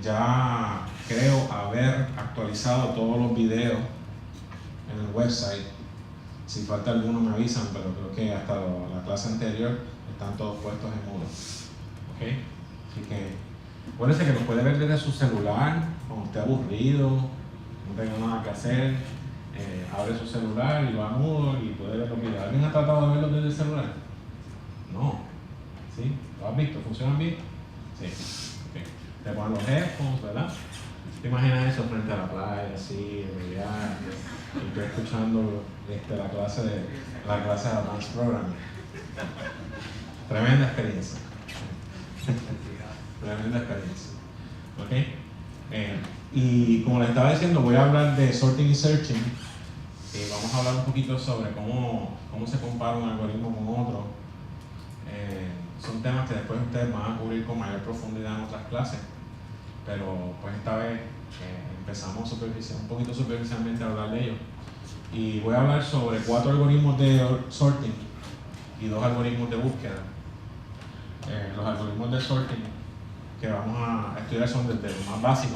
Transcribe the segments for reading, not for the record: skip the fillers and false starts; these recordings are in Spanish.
ya creo haber actualizado todos los videos en el website. Si falta alguno me avisan, pero creo que hasta la clase anterior están todos puestos en mudo. ¿Ok? Así que acuérdense que lo puede ver desde su celular, cuando esté aburrido, no tenga nada que hacer, abre su celular y lo va mudo y puede ver los videos. ¿Alguien ha tratado de verlo desde el celular? No. ¿Sí? ¿Lo has visto? ¿Funcionan bien? Sí. Okay. Te ponen los headphones, ¿verdad? ¿Te imaginas eso frente a la playa, así, de viaje, y estoy escuchando la clase de Advanced Programming? Tremenda experiencia. Tremenda experiencia. ¿Ok? Y como les estaba diciendo, voy a hablar de sorting y searching. Vamos a hablar un poquito sobre cómo se compara un algoritmo con otro. Son temas que después ustedes van a cubrir con mayor profundidad en otras clases, pero pues esta vez empezamos un poquito superficialmente a hablar de ellos. Y voy a hablar sobre 4 algoritmos de sorting y 2 algoritmos de búsqueda. Los algoritmos de sorting que vamos a estudiar son desde lo más básico,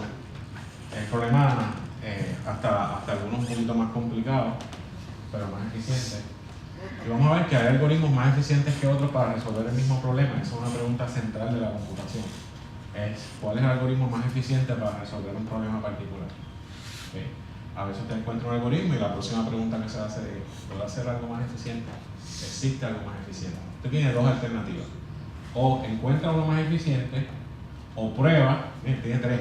el problema hasta algunos un poquito más complicados, pero más eficientes. Y vamos a ver que hay algoritmos más eficientes que otros para resolver el mismo problema. Esa es una pregunta central de la computación. ¿Cuál es el algoritmo más eficiente para resolver un problema particular? ¿Okay? A veces te encuentras un algoritmo y la próxima pregunta que se va a hacer es: ¿puedo hacer algo más eficiente? ¿Existe algo más eficiente? Usted tiene 2 alternativas. O encuentra uno más eficiente, o prueba, tiene 3,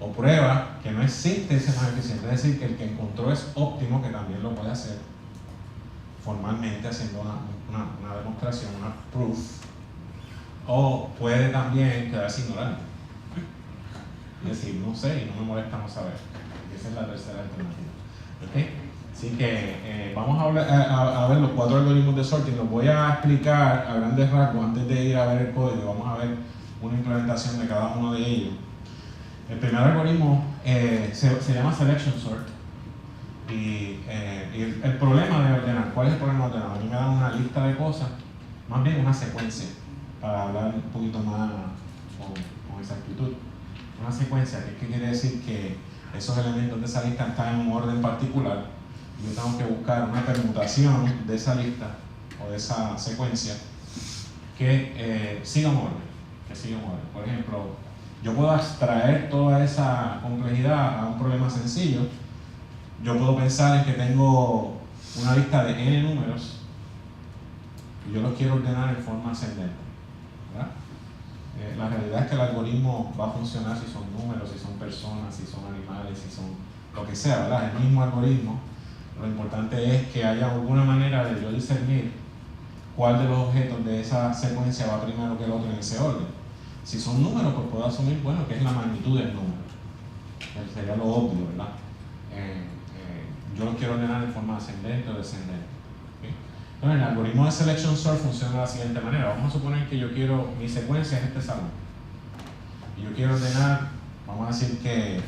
o prueba que no existe ese más eficiente, es decir, que el que encontró es óptimo, que también lo puede hacer formalmente haciendo una demostración, una proof, o puede también quedarse ignorante, es decir, no sé y no me molesta no saber. Esa es la tercera alternativa. ¿Okay? Así que vamos a ver los 4 algoritmos de sorting. Los voy a explicar a grandes rasgos antes de ir a ver el código. Vamos a ver una implementación de cada uno de ellos. El primer algoritmo se llama Selection Sort. Y el problema de ordenar, ¿cuál es el problema de ordenar? A mí me dan una lista de cosas, más bien una secuencia, para hablar un poquito más con exactitud. Una secuencia, ¿qué quiere decir? Que esos elementos de esa lista están en un orden particular y yo tengo que buscar una permutación de esa lista o de esa secuencia que siga un orden. Por ejemplo, yo puedo abstraer toda esa complejidad a un problema sencillo. Yo puedo pensar en que tengo una lista de n números y yo los quiero ordenar en forma ascendente, ¿verdad? La realidad es que el algoritmo va a funcionar si son números, si son personas, si son animales, si son lo que sea, ¿verdad? El mismo algoritmo. Lo importante es que haya alguna manera de yo discernir cuál de los objetos de esa secuencia va primero que el otro en ese orden. Si son números, pues puedo asumir, bueno, que es la magnitud del número. Sería lo obvio, ¿verdad? Yo los quiero ordenar en forma ascendente o descendente. ¿Okay? Entonces, el algoritmo de Selection Sort funciona de la siguiente manera. Vamos a suponer que mi secuencia es este salón. Y yo quiero ordenar, vamos a decir que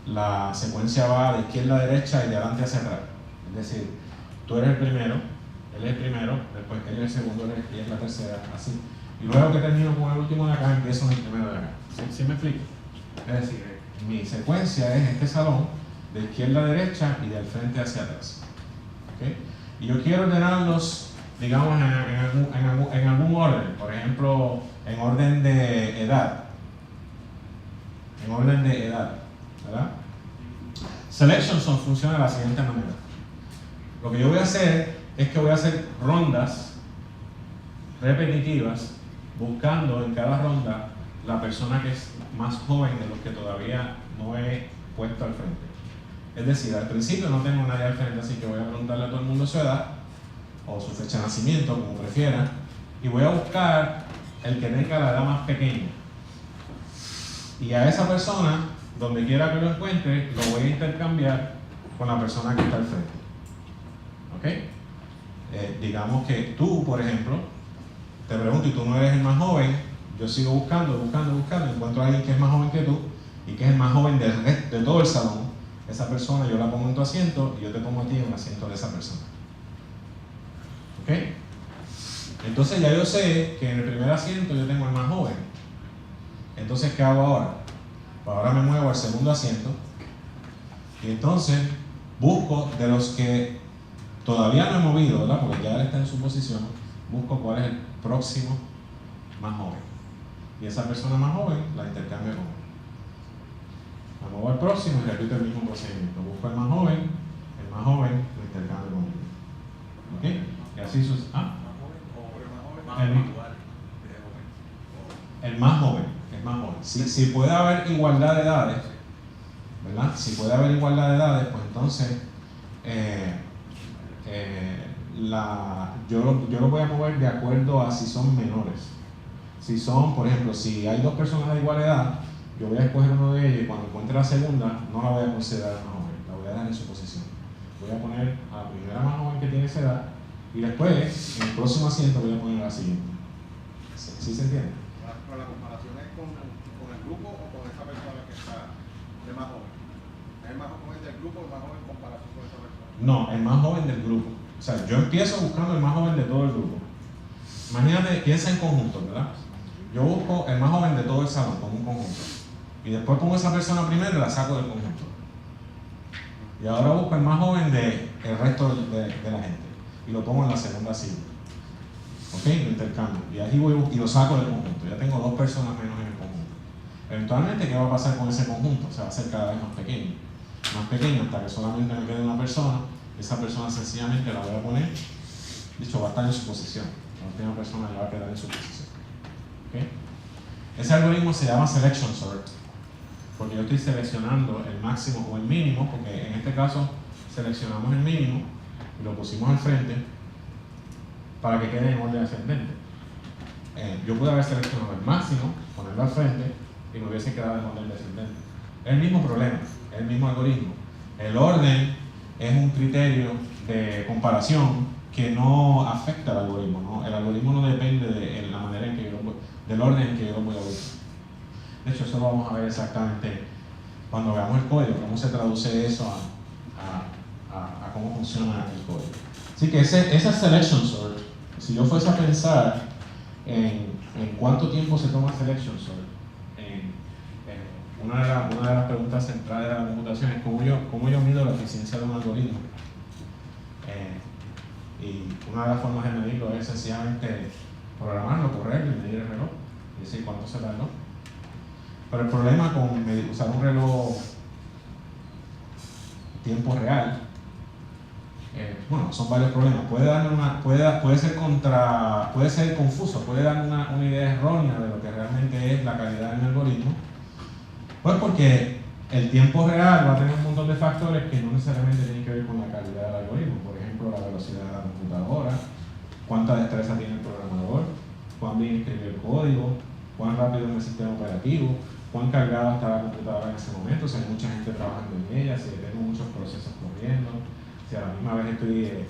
la secuencia va de izquierda a derecha y de adelante hacia atrás. Es decir, tú eres el primero, él es el primero, después él es el segundo, él es la tercera, así. Y luego que termino con el último de acá, empiezo con el primero de acá. ¿Sí me explico? Es decir, mi secuencia es este salón, de izquierda a derecha y del frente hacia atrás. ¿Okay? Y yo quiero ordenarlos, digamos, en algún orden. Por ejemplo, en orden de edad. ¿Verdad? Selection Sort funciona de la siguiente manera. Lo que yo voy a hacer es que voy a hacer rondas repetitivas, buscando en cada ronda la persona que es más joven de los que todavía no he puesto al frente. Es decir, al principio no tengo nadie al frente, así que voy a preguntarle a todo el mundo su edad o su fecha de nacimiento, como prefieran, y voy a buscar el que tenga la edad más pequeña. Y a esa persona, donde quiera que lo encuentre, lo voy a intercambiar con la persona que está al frente. ¿Ok? Digamos que tú, por ejemplo, te pregunto y tú no eres el más joven, yo sigo buscando, encuentro a alguien que es más joven que tú y que es el más joven de todo el salón. Esa persona yo la pongo en tu asiento y yo te pongo a ti en el asiento de esa persona. ¿Ok? Entonces ya yo sé que en el primer asiento yo tengo al más joven. Entonces, ¿qué hago ahora? Pues ahora me muevo al segundo asiento y entonces busco de los que todavía no he movido, ¿verdad? Porque ya él está en su posición, busco cuál es el próximo más joven. Y esa persona más joven la intercambio con él. Me muevo al próximo y repito el mismo procedimiento. Busco el más joven lo intercambio con él. ¿Ok? Y así sucede. ¿Ah? El más joven. Si puede haber igualdad de edades, ¿verdad? Si puede haber igualdad de edades, pues entonces yo lo voy a mover de acuerdo a si son menores. Si son, por ejemplo, si hay dos personas de igual edad, yo voy a escoger uno de ellos y cuando encuentre la segunda, no la voy a considerar más joven, la voy a dejar en su posición. Voy a poner a la primera más joven que tiene esa edad y después, en el próximo asiento, voy a poner a la siguiente. ¿Sí se entiende? Pero la comparación es con el grupo o con esa persona que está de más joven. ¿Es el más joven del grupo o el más joven en comparación con esa persona? No, el más joven del grupo. O sea, yo empiezo buscando el más joven de todo el grupo. Imagínate, piensa en conjunto, ¿verdad? Yo busco el más joven de todo el salón con un conjunto. Y después pongo a esa persona primero y la saco del conjunto. Y ahora busco el más joven del resto de la gente. Y lo pongo en la segunda silla. ¿Ok? Lo intercambio. Y aquí voy y lo saco del conjunto. Ya tengo dos personas menos en el conjunto. Eventualmente, ¿qué va a pasar con ese conjunto? Se va a hacer cada vez más pequeño. Más pequeño hasta que solamente me quede una persona. Esa persona sencillamente la voy a poner. Dicho, va a estar en su posición. La última persona ya va a quedar en su posición. ¿Okay? Ese algoritmo se llama Selection Sort, porque yo estoy seleccionando el máximo o el mínimo, porque en este caso seleccionamos el mínimo y lo pusimos al frente para que quede en orden ascendente. Yo pude haber seleccionado el máximo, ponerlo al frente y me hubiese quedado en orden descendente. Es el mismo problema, es el mismo algoritmo. El orden es un criterio de comparación que no afecta al algoritmo, ¿no? El algoritmo no depende de la manera en que yo del orden en que yo lo voy a utilizar. De hecho, eso lo vamos a ver exactamente cuando veamos el código, cómo se traduce eso a cómo funciona el código. Así que esa selection sort, si yo fuese a pensar en cuánto tiempo se toma selection sort, una de las preguntas centrales de la computación es cómo yo mido la eficiencia de un algoritmo. Y una de las formas de medirlo es sencillamente programarlo, correrlo y medir el reloj, y decir cuánto se tardó. Pero el problema con usar un reloj tiempo real, bueno, son varios problemas. Puede ser confuso, puede dar una idea errónea de lo que realmente es la calidad del algoritmo. Pues porque el tiempo real va a tener un montón de factores que no necesariamente tienen que ver con la calidad del algoritmo. Por ejemplo, la velocidad de la computadora, cuánta destreza tiene el programador, cuán bien escribió el código, cuán rápido es el sistema operativo, cuán cargada está la computadora en ese momento, si hay mucha gente trabajando en ella, si tengo muchos procesos corriendo, si a la misma vez estoy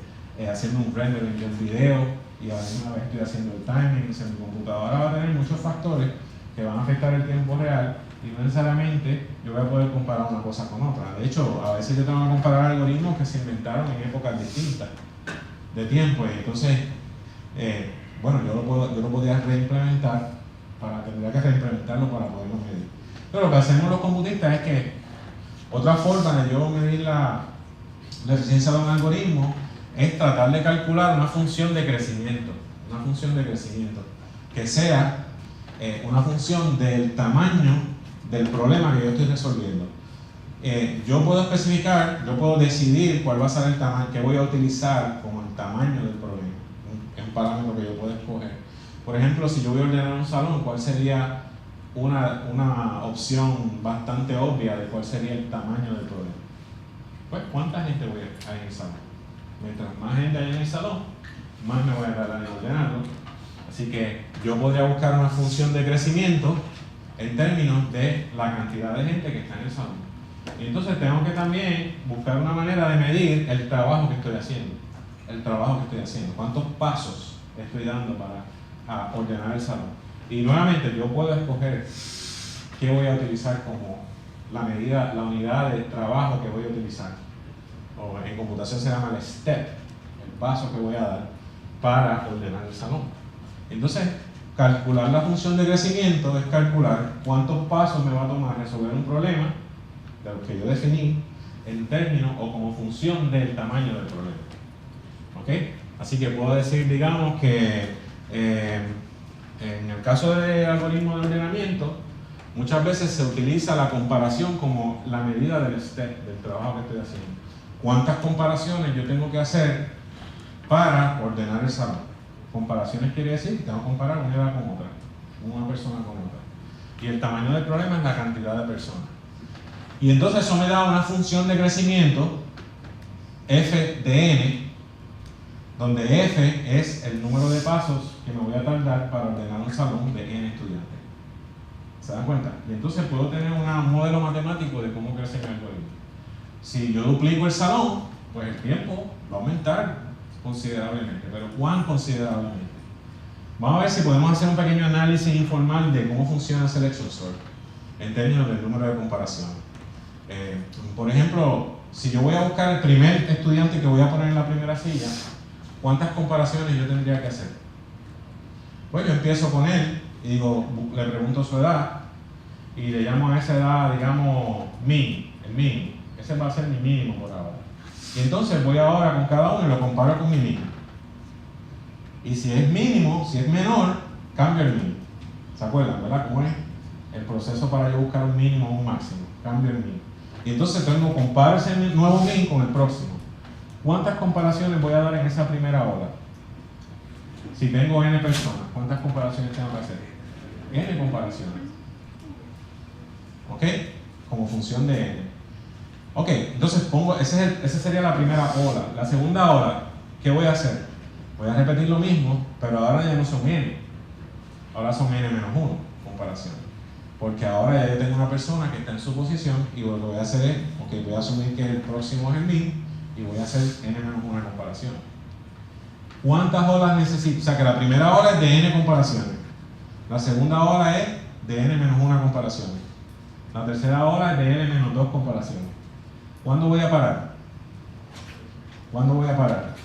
haciendo un rendering de un video y a la misma vez estoy haciendo el timing. O sea, mi computadora va a tener muchos factores que van a afectar el tiempo real y no necesariamente yo voy a poder comparar una cosa con otra. De hecho, a veces yo tengo que comparar algoritmos que se inventaron en épocas distintas de tiempo y entonces, bueno, yo lo podría reimplementar, tendría que reimplementarlo para poderlo medir. Pero lo que hacemos los computistas es que otra forma de yo medir la eficiencia de un algoritmo es tratar de calcular una función de crecimiento, que sea una función del tamaño del problema que yo estoy resolviendo. Yo puedo especificar, yo puedo decidir cuál va a ser el tamaño que voy a utilizar como el tamaño del problema, es un parámetro que yo puedo escoger. Por ejemplo, si yo voy a ordenar un salón, ¿cuál sería una opción bastante obvia de cuál sería el tamaño del problema? Pues, ¿cuánta gente voy a ir en el salón? Mientras más gente haya en el salón, más me voy a tardar en ordenarlo. Así que yo podría buscar una función de crecimiento en términos de la cantidad de gente que está en el salón. Y entonces tengo que también buscar una manera de medir el trabajo que estoy haciendo. Cuántos pasos estoy dando para ordenar el salón. Y nuevamente yo puedo escoger qué voy a utilizar como la medida, la unidad de trabajo que voy a utilizar. O en computación se llama el step, el paso que voy a dar para ordenar el salón. Entonces, calcular la función de crecimiento es calcular cuántos pasos me va a tomar resolver un problema de los que yo definí en términos o como función del tamaño del problema. ¿Ok? Así que puedo decir, digamos, que en el caso de algoritmo de ordenamiento, muchas veces se utiliza la comparación como la medida del step, del trabajo que estoy haciendo. ¿Cuántas comparaciones yo tengo que hacer para ordenar el salón? Comparaciones quiere decir que tengo que comparar una edad con otra, una persona con otra. Y el tamaño del problema es la cantidad de personas. Y entonces eso me da una función de crecimiento, f de n, donde f es el número de pasos que me voy a tardar para ordenar un salón de n estudiantes. ¿Se dan cuenta? Y entonces puedo tener un modelo matemático de cómo crece mi algoritmo. Si yo duplico el salón, pues el tiempo va a aumentar considerablemente. ¿Pero cuán considerablemente? Vamos a ver si podemos hacer un pequeño análisis informal de cómo funciona Selection Sort en términos del número de comparaciones. Por ejemplo, si yo voy a buscar el primer estudiante que voy a poner en la primera silla, ¿cuántas comparaciones yo tendría que hacer? Pues yo empiezo con él y digo, le pregunto su edad y le llamo a esa edad, digamos, min, el mínimo. Ese va a ser mi mínimo por ahora. Y entonces voy ahora con cada uno y lo comparo con mi mínimo. Y si es mínimo, si es menor, cambio el mínimo. ¿Se acuerdan, verdad? ¿Cómo es el proceso para yo buscar un mínimo o un máximo? Cambio el mínimo. Y entonces comparo ese nuevo min con el próximo. ¿Cuántas comparaciones voy a dar en esa primera hora? Si tengo n personas, ¿cuántas comparaciones tengo que hacer? N comparaciones. ¿Ok? Como función de n. Ok, entonces esa sería la primera ola. La segunda ola, ¿qué voy a hacer? Voy a repetir lo mismo, pero ahora ya no son n. Ahora son n menos 1 comparaciones. Porque ahora ya yo tengo una persona que está en su posición y lo que voy a hacer es, ok, voy a asumir que el próximo es el min y voy a hacer n menos 1 comparación. ¿Cuántas olas necesito? O sea que la primera ola es de n comparaciones. La segunda ola es de n menos 1 comparaciones. La tercera ola es de n menos 2 comparaciones. ¿Cuándo voy a parar? ¿Cuándo voy a parar?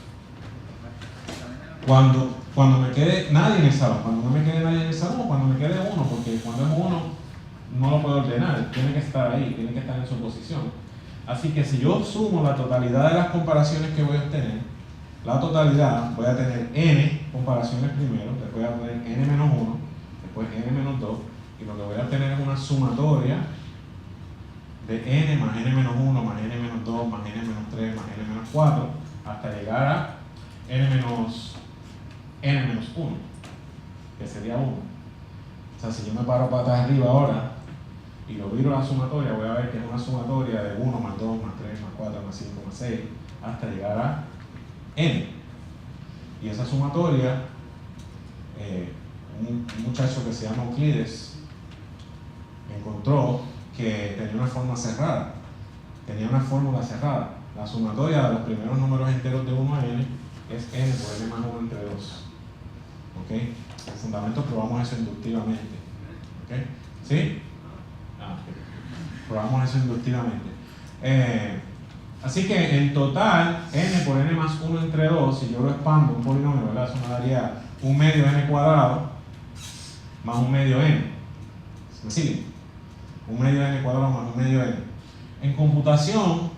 Cuando me quede nadie en el salón. Cuando no me quede nadie en el salón o cuando me quede uno, porque cuando es uno no lo puedo ordenar, tiene que estar ahí, tiene que estar en su posición. Así que si yo sumo la totalidad de las comparaciones que voy a obtener, la totalidad, voy a tener n comparaciones primero, después voy a tener n menos 1, después n menos 2, y lo que voy a obtener es una sumatoria de n más n menos 1, más n menos 2, más n menos 3, más n menos 4, hasta llegar a n menos 1, que sería 1. O sea, si yo me paro patas arriba ahora y lo viro a la sumatoria, voy a ver que es una sumatoria de 1 más 2, más 3, más 4, más 5, más 6, hasta llegar a n. Y esa sumatoria, un muchacho que se llama Euclides encontró que tenía una forma cerrada, tenía una fórmula cerrada. La sumatoria de los primeros números enteros de 1 a n es n por n más 1 entre 2. ¿Ok? En fundamentos probamos eso inductivamente. ¿Ok? ¿Sí? Probamos eso inductivamente. Así que en total, n por n más 1 entre 2, si yo lo expando un polinomio, ¿verdad? Eso me daría un medio n cuadrado más un medio n. ¿Me siguen? Un medio n cuadrado más un medio n. En computación,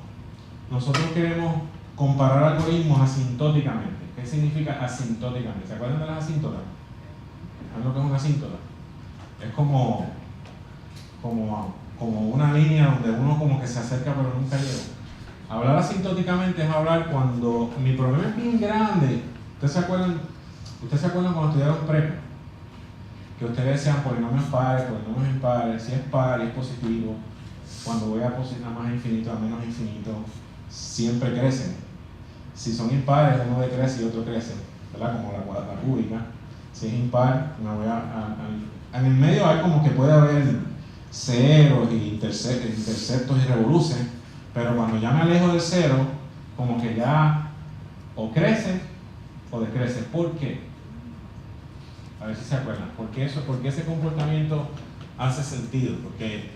nosotros queremos comparar algoritmos asintóticamente. ¿Qué significa asintóticamente? ¿Se acuerdan de las asíntotas? ¿Saben lo que es una asíntota? Es como una línea donde uno como que se acerca pero nunca llega. Hablar asintóticamente es hablar cuando mi problema es bien grande. ¿Ustedes se acuerdan cuando estudiaron prepa? Que ustedes decían polinomios pares, polinomios impares, si es par y es positivo, cuando voy a posicionar más infinito a menos infinito, siempre crecen. Si son impares, uno decrece y otro crece, ¿verdad? Como la cúbica. Si es impar, en el medio hay como que puede haber ceros y interceptos y revoluces, pero cuando ya me alejo del cero, como que ya o crece o decrece. ¿Por qué? A ver si se acuerdan. ¿Por qué ese comportamiento hace sentido? ¿Por qué?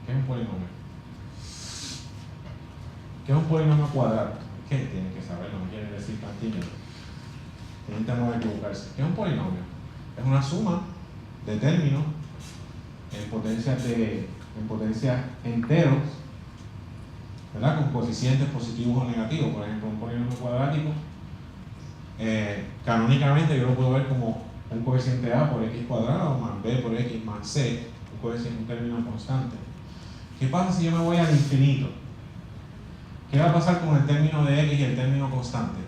¿Qué es un polinomio? ¿Qué es un polinomio cuadrado? ¿Qué tienen que saberlo? No quiere decir tan tímido. Tienen temor a equivocarse. ¿Qué es un polinomio? Es una suma de términos en potencias enteros, ¿verdad? Con coeficientes positivos o negativos. Por ejemplo, un polinomio cuadrático, canónicamente yo lo puedo ver como un coeficiente a por x cuadrado más b por x más c, un término constante. ¿Qué pasa si yo me voy al infinito? ¿Qué va a pasar con el término de x y el término constante?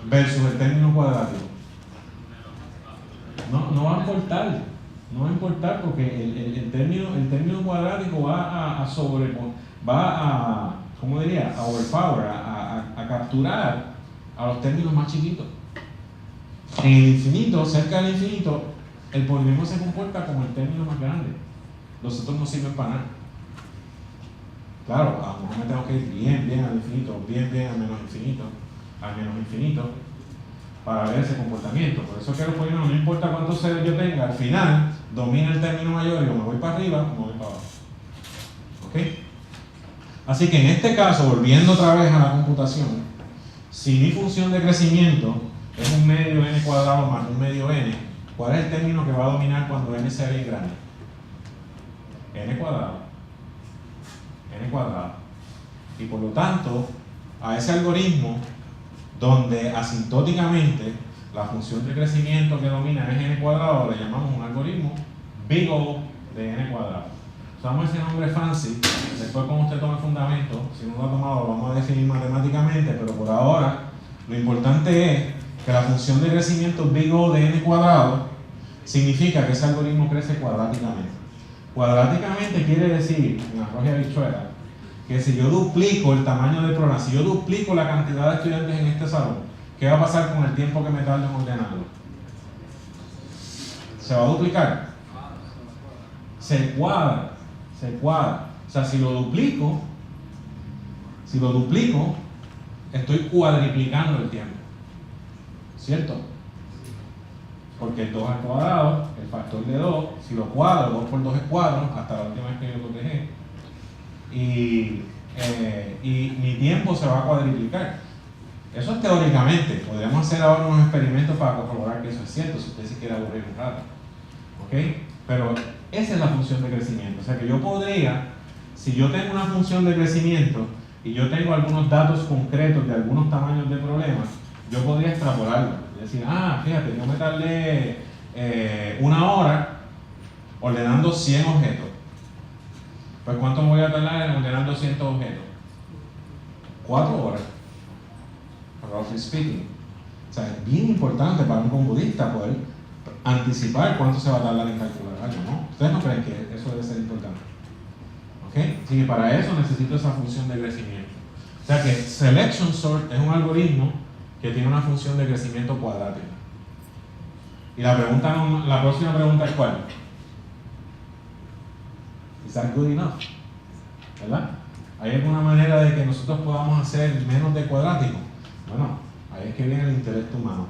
Versus el término cuadrático. No va a importar. No va a importar porque el término cuadrático va a ¿cómo diría? A overpower, a capturar a los términos más chiquitos. En el infinito, cerca del infinito, el polinomio se comporta como el término más grande. Los otros no sirven para nada. Claro, a lo mejor me tengo que ir bien al infinito, bien al menos infinito, para ver ese comportamiento. Por eso que los polinomios, no importa cuántos ceros yo tenga, al final domina el término mayor y o me voy para arriba o me voy para abajo. ¿Ok? Así que en este caso, volviendo otra vez a la computación, si mi función de crecimiento es un medio n cuadrado más un medio n, ¿cuál es el término que va a dominar cuando n sea bien grande? N cuadrado. Y por lo tanto, a ese algoritmo donde asintóticamente la función de crecimiento que domina es n cuadrado, le llamamos un algoritmo big O de n cuadrado. Usamos ese nombre fancy, después cuando usted tome el fundamento, si no lo ha tomado lo vamos a definir matemáticamente, pero por ahora lo importante es que la función de crecimiento big O de n cuadrado significa que ese algoritmo crece cuadráticamente. Cuadráticamente quiere decir, en arroz y habichuela, que si yo duplico el tamaño del programa, si yo duplico la cantidad de estudiantes en este salón, ¿qué va a pasar con el tiempo que me tardo en ordenarlo? ¿Se va a duplicar? Se cuadra. O sea, si lo duplico, estoy cuadriplicando el tiempo. ¿Cierto? Porque el 2 al cuadrado, el factor de 2, si lo cuadro, 2 por 2 es cuadro, hasta la última vez que yo lo dejé. Y mi tiempo se va a cuadriplicar. Eso es teóricamente. Podríamos hacer ahora unos experimentos para corroborar que eso es cierto, si usted se quiere aburrir un rato. ¿Ok? Pero esa es la función de crecimiento. O sea que yo podría, si yo tengo una función de crecimiento y yo tengo algunos datos concretos de algunos tamaños de problemas, yo podría extrapolarlo. Es decir, fíjate, yo me tardé 1 hora ordenando 100 objetos. Pues ¿cuánto me voy a tardar en ordenar 200 objetos? 4 horas. Roughly speaking. O sea, es bien importante para un computista poder anticipar cuánto se va a tardar en calcular algo, ¿no? ¿Ustedes no creen que eso debe ser importante? ¿Ok? Así que para eso necesito esa función de crecimiento. O sea que selection sort es un algoritmo que tiene una función de crecimiento cuadrática. Y la próxima pregunta es ¿cuál? ¿Is that good enough? ¿Verdad? ¿Hay alguna manera de que nosotros podamos hacer menos de cuadrático? Bueno, ahí es que viene el intelecto humano.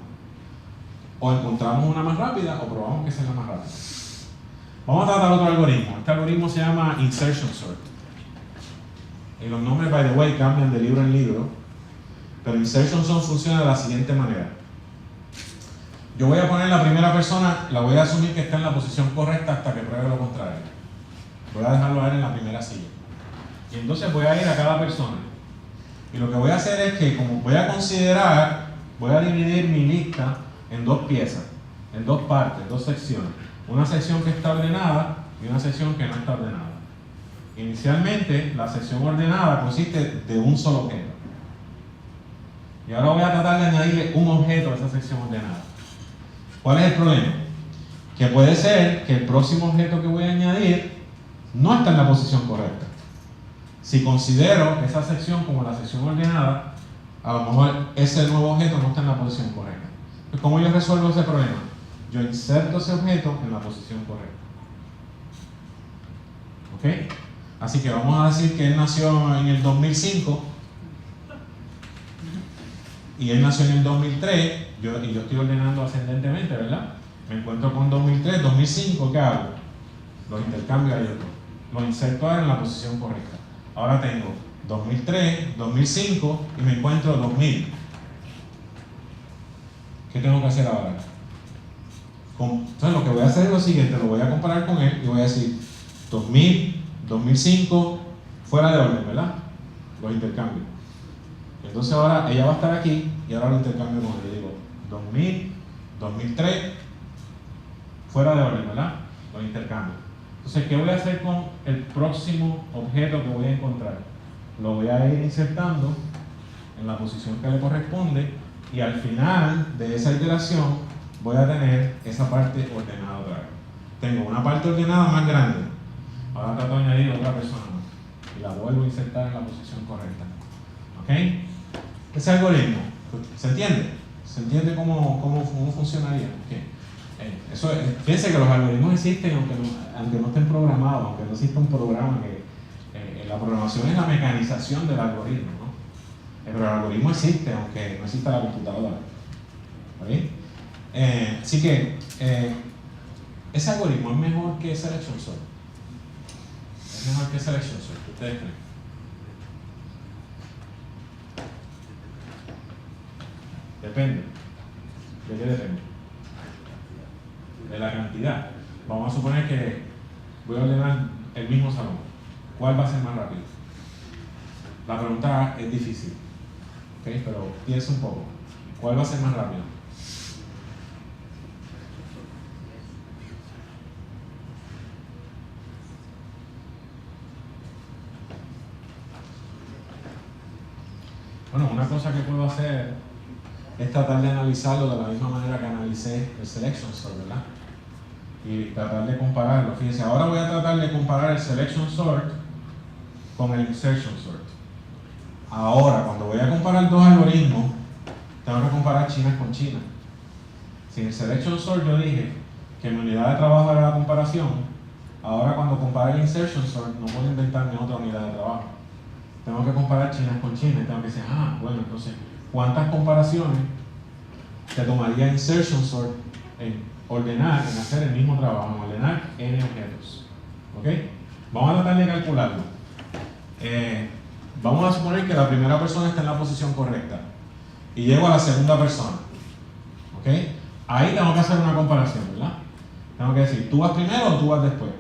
O encontramos una más rápida o probamos que sea la más rápida. Vamos a tratar otro algoritmo. Este algoritmo se llama insertion sort. Y los nombres, by the way, cambian de libro en libro. Pero insertion sort funciona de la siguiente manera. Yo voy a poner la primera persona, la voy a asumir que está en la posición correcta hasta que pruebe lo contrario. Voy a dejarlo a él en la primera silla. Y entonces voy a ir a cada persona. Y lo que voy a hacer es que, como voy a dividir mi lista en 2 piezas, en 2 partes, 2 secciones. Una sección que está ordenada y una sección que no está ordenada. Inicialmente, la sección ordenada consiste de un solo objeto. Y ahora voy a tratar de añadirle un objeto a esa sección ordenada. ¿Cuál es el problema? Que puede ser que el próximo objeto que voy a añadir no está en la posición correcta. Si considero esa sección como la sección ordenada, a lo mejor ese nuevo objeto no está en la posición correcta. ¿Cómo yo resuelvo ese problema? Yo inserto ese objeto en la posición correcta. ¿Ok? Así que vamos a decir que él nació en el 2005 y él nació en el 2003 y yo estoy ordenando ascendentemente, ¿verdad? Me encuentro con 2003, 2005, ¿qué hago? los intercambio a ellos dos. Los inserto ahora en la posición correcta. Ahora tengo 2003, 2005 y me encuentro 2000. ¿Qué tengo que hacer ahora? Entonces lo que voy a hacer es lo siguiente, lo voy a comparar con él y voy a decir 2000, 2005, fuera de orden, ¿verdad? Los intercambio. Entonces ahora ella va a estar aquí y ahora lo intercambio con él. Le digo 2000, 2003, fuera de orden, ¿verdad? Los intercambio. Entonces, ¿qué voy a hacer con el próximo objeto que voy a encontrar? Lo voy a ir insertando en la posición que le corresponde y al final de esa iteración voy a tener esa parte ordenada otra vez. Tengo una parte ordenada más grande. Ahora trato de añadir otra persona más y la vuelvo a insertar en la posición correcta. ¿Ok? Ese algoritmo, ¿se entiende? ¿Se entiende cómo funcionaría? Okay. Eso, fíjense que los algoritmos existen aunque no estén programados, aunque no exista un programa que la programación es la mecanización del algoritmo, ¿no? Pero el algoritmo existe aunque no exista la computadora. ¿Okay? Así que ese algoritmo es mejor que Selection Sort. Es mejor que Selection Sort, ¿qué ustedes creen? Depende. ¿De qué depende? De la cantidad. Vamos a suponer que voy a ordenar el mismo salón. ¿Cuál va a ser más rápido? La pregunta es difícil, ¿okay? Pero piensa un poco. ¿Cuál va a ser más rápido? Bueno, una cosa que puedo hacer es tratar de analizarlo de la misma manera que analicé el Selection Sort, ¿verdad? Y tratar de compararlo. Fíjense, ahora voy a tratar de comparar el Selection Sort con el Insertion Sort. Ahora, cuando voy a comparar dos algoritmos, tengo que comparar chinas con chinas. Si en el Selection Sort yo dije que mi unidad de trabajo era la comparación, ahora cuando compare el Insertion Sort no puedo inventarme otra unidad de trabajo. Tengo que comparar chinas con chinas. Tengo que decir, bueno, entonces, ¿cuántas comparaciones te tomaría Insertion Sort en ordenar, en hacer el mismo trabajo, en ordenar n objetos? ¿Ok? Vamos a tratar de calcularlo. Vamos a suponer que la primera persona está en la posición correcta y llego a la segunda persona. ¿Ok? Ahí tengo que hacer una comparación, ¿verdad? Tengo que decir, ¿tú vas primero o tú vas después?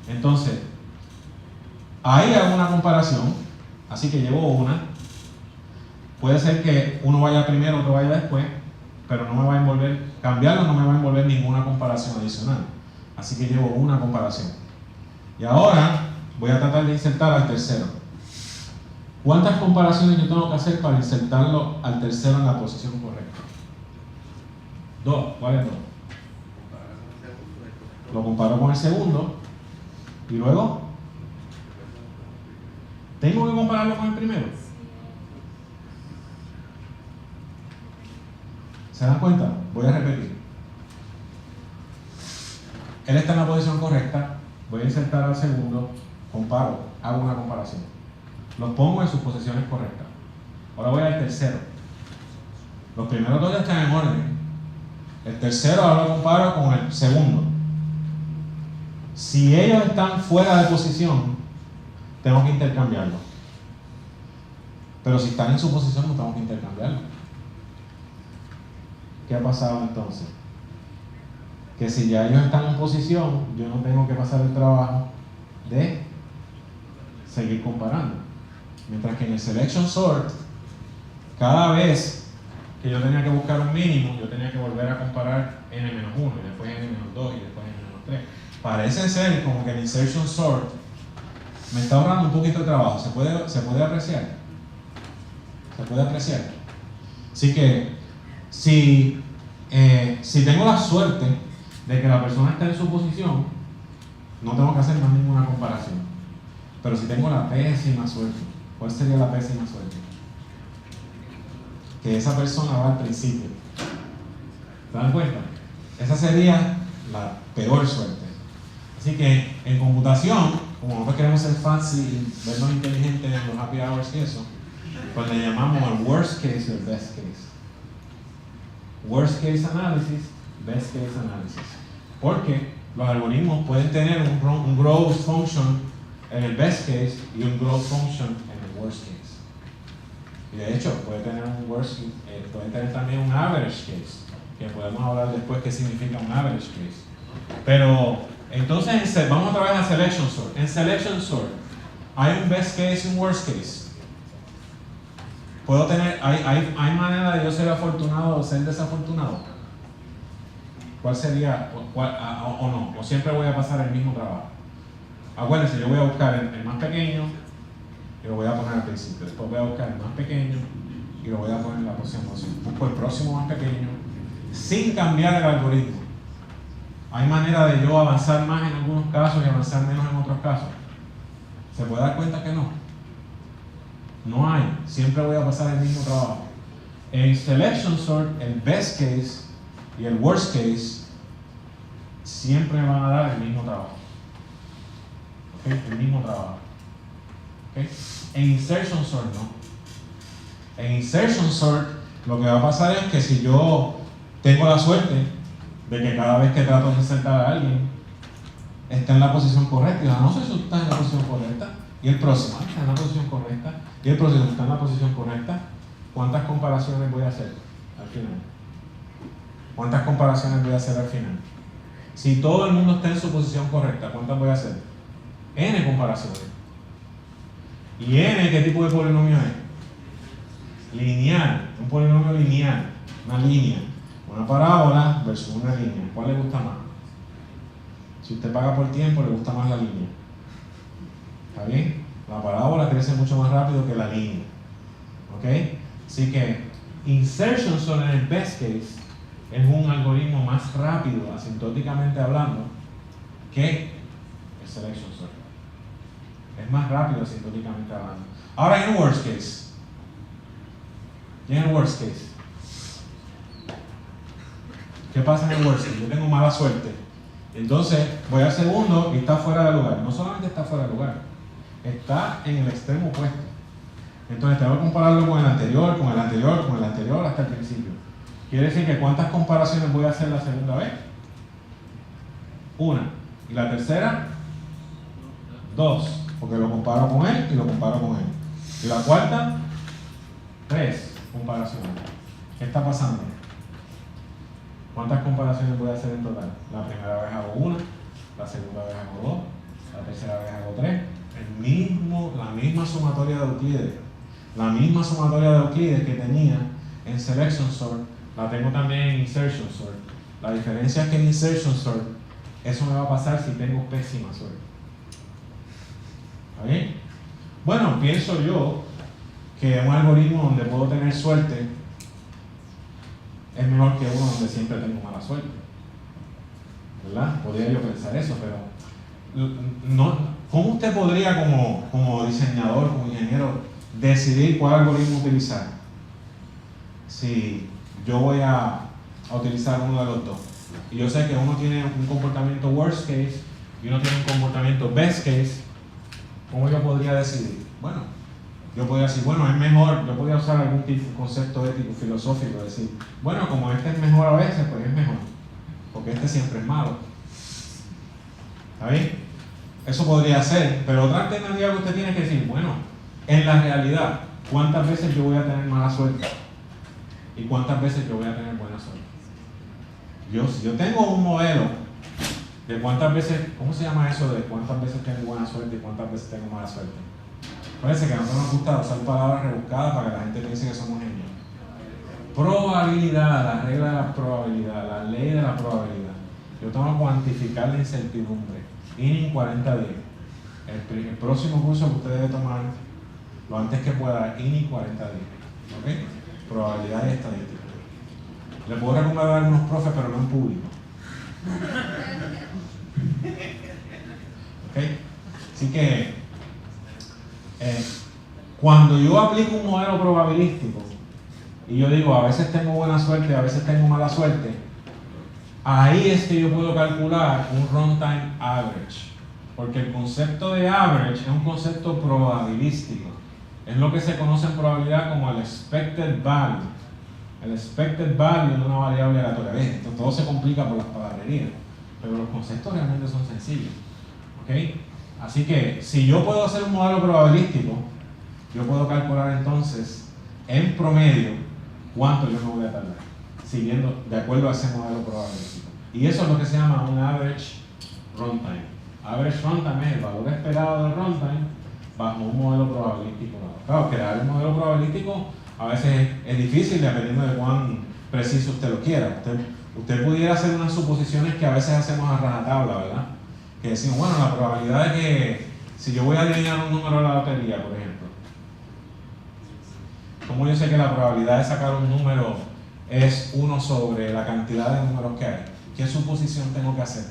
Entonces, ahí hago una comparación, así que llevo una. Puede ser que uno vaya primero, otro vaya después, pero no me va a envolver, cambiarlo no me va a envolver ninguna comparación adicional. Así que llevo una comparación. Y ahora voy a tratar de insertar al tercero. ¿Cuántas comparaciones yo tengo que hacer para insertarlo al tercero en la posición correcta? Dos. ¿Cuál es dos? Lo comparo con el segundo y luego ¿tengo que compararlo con el primero? ¿Se dan cuenta? Voy a repetir. Él está en la posición correcta, voy a insertar al segundo, comparo, hago una comparación. Los pongo en sus posiciones correctas. Ahora voy al tercero. Los primeros dos ya están en orden. El tercero ahora lo comparo con el segundo. Si ellos están fuera de posición, tengo que intercambiarlo. Pero si están en su posición, no tengo que intercambiarlo. ¿Qué ha pasado entonces? Que si ya ellos están en posición, yo no tengo que pasar el trabajo de seguir comparando. Mientras que en el Selection Sort, cada vez que yo tenía que buscar un mínimo, yo tenía que volver a comparar n-1 y después n-2 y después n-3. Parece ser como que el Insertion Sort me está ahorrando un poquito de trabajo. ¿Se puede apreciar? ¿Se puede apreciar? Así que si tengo la suerte de que la persona está en su posición, no tengo que hacer más ninguna comparación. Pero si tengo la pésima suerte, ¿cuál sería la pésima suerte? Que esa persona va al principio. ¿Se dan cuenta? Esa sería la peor suerte. Así que en computación, como nosotros queremos ser fancy y vernos inteligentes en los happy hours y eso, pues le llamamos el worst case y el best case. Worst case analysis, best case analysis. Porque los algoritmos pueden tener un growth function en el best case y un growth function en el worst case. Y de hecho, puede tener también un average case, que podemos hablar después qué significa un average case. Pero, entonces, vamos otra vez a selection sort. En selection sort, hay un best case y un worst case. ¿Hay manera de yo ser afortunado o ser desafortunado? ¿Cuál sería, o no? ¿O siempre voy a pasar el mismo trabajo? Acuérdense, yo voy a buscar el más pequeño y lo voy a poner al principio. Después voy a buscar el más pequeño y lo voy a poner en la próxima posición. Busco el próximo más pequeño sin cambiar el algoritmo. ¿Hay manera de yo avanzar más en algunos casos y avanzar menos en otros casos? ¿Se puede dar cuenta que no? No hay. Siempre voy a pasar el mismo trabajo. En selection sort, el best case y el worst case siempre me van a dar el mismo trabajo. ¿Okay? El mismo trabajo. ¿Okay? En insertion sort no. En insertion sort lo que va a pasar es que si yo tengo la suerte de que cada vez que trato de insertar a alguien está en la posición correcta, y no sé si está en la posición correcta, y el próximo está en la posición correcta, y el próximo está en la posición correcta, ¿cuántas comparaciones voy a hacer al final? ¿Cuántas comparaciones voy a hacer al final? Si todo el mundo está en su posición correcta, ¿cuántas voy a hacer? N comparaciones. ¿Y N qué tipo de polinomio es? Lineal, un polinomio lineal, una línea, una parábola versus una línea. ¿Cuál le gusta más? Si usted paga por tiempo, le gusta más la línea. ¿Está bien? La parábola crece mucho más rápido que la línea. ¿Ok? Así que insertion sort en el best case es un algoritmo más rápido, asintóticamente hablando, que el selection sort. Es más rápido asintóticamente hablando. Ahora en el worst case. ¿Y en el worst case? ¿Qué pasa en el worst case? Yo tengo mala suerte. Entonces voy al segundo y está fuera de lugar. No solamente está fuera de lugar, está en el extremo opuesto. Entonces tengo que compararlo con el anterior, con el anterior, con el anterior hasta el principio. Quiere decir que ¿cuántas comparaciones voy a hacer la segunda vez? Una. ¿Y la tercera? Dos. Porque lo comparo con él y lo comparo con él. ¿Y la cuarta? Tres comparaciones. ¿Qué está pasando? ¿Cuántas comparaciones voy a hacer en total? La primera vez hago una, la segunda vez hago dos, la tercera vez hago tres. La misma sumatoria de Euclides. La misma sumatoria de Euclides que tenía en selection sort, la tengo también en insertion sort. La diferencia es que en insertion sort, eso me va a pasar si tengo pésima suerte. ¿Está bien? Bueno, pienso yo que un algoritmo donde puedo tener suerte es mejor que uno donde siempre tengo mala suerte. ¿Verdad? Podría yo pensar eso, pero no, ¿cómo usted podría como diseñador, como ingeniero, decidir cuál algoritmo utilizar? Si yo voy a utilizar uno de los dos y yo sé que uno tiene un comportamiento worst case y uno tiene un comportamiento best case, ¿cómo yo podría decidir? Bueno, yo podría decir, bueno, es mejor, yo podría usar algún tipo de concepto ético, filosófico, decir, bueno, como este es mejor a veces, pues es mejor, porque este siempre es malo. ¿Está bien? Eso podría ser, pero otra alternativa que usted tiene que decir, bueno, en la realidad, ¿cuántas veces yo voy a tener mala suerte? ¿Y cuántas veces yo voy a tener buena suerte? Si yo tengo un modelo de cuántas veces, ¿cómo se llama eso de cuántas veces tengo buena suerte y cuántas veces tengo mala suerte? Parece que a nosotros nos gusta usar palabras rebuscadas para que la gente piense que somos genios. Probabilidad, la regla de la probabilidad, la ley de la probabilidad. Yo tengo que cuantificar la incertidumbre. INI 40 días. El próximo curso que usted debe tomar lo antes que pueda, INI 40 días. ¿Ok? Probabilidad y estadística. Le puedo recomendar a algunos profes, pero no en público. ¿Ok? Así que cuando yo aplico un modelo probabilístico y yo digo a veces tengo buena suerte, a veces tengo mala suerte, ahí es que yo puedo calcular un runtime average, porque el concepto de average es un concepto probabilístico, es lo que se conoce en probabilidad como el expected value. El expected value de una variable aleatoria. Esto todo se complica por las palabrerías, pero los conceptos realmente son sencillos. ¿Ok? Así que si yo puedo hacer un modelo probabilístico, yo puedo calcular entonces en promedio cuánto yo me voy a tardar, siguiendo de acuerdo a ese modelo probabilístico. Y eso es lo que se llama un average runtime. Average runtime es el valor esperado del runtime bajo un modelo probabilístico. Claro, crear un modelo probabilístico a veces es difícil dependiendo de cuán preciso usted lo quiera. Usted pudiera hacer unas suposiciones que a veces hacemos a rajatabla, ¿verdad? Que decimos, bueno, la probabilidad de que si yo voy a adivinar un número de la lotería, por ejemplo, ¿cómo yo sé que la probabilidad de sacar un número es 1 sobre la cantidad de números que hay? ¿Qué suposición tengo que hacer?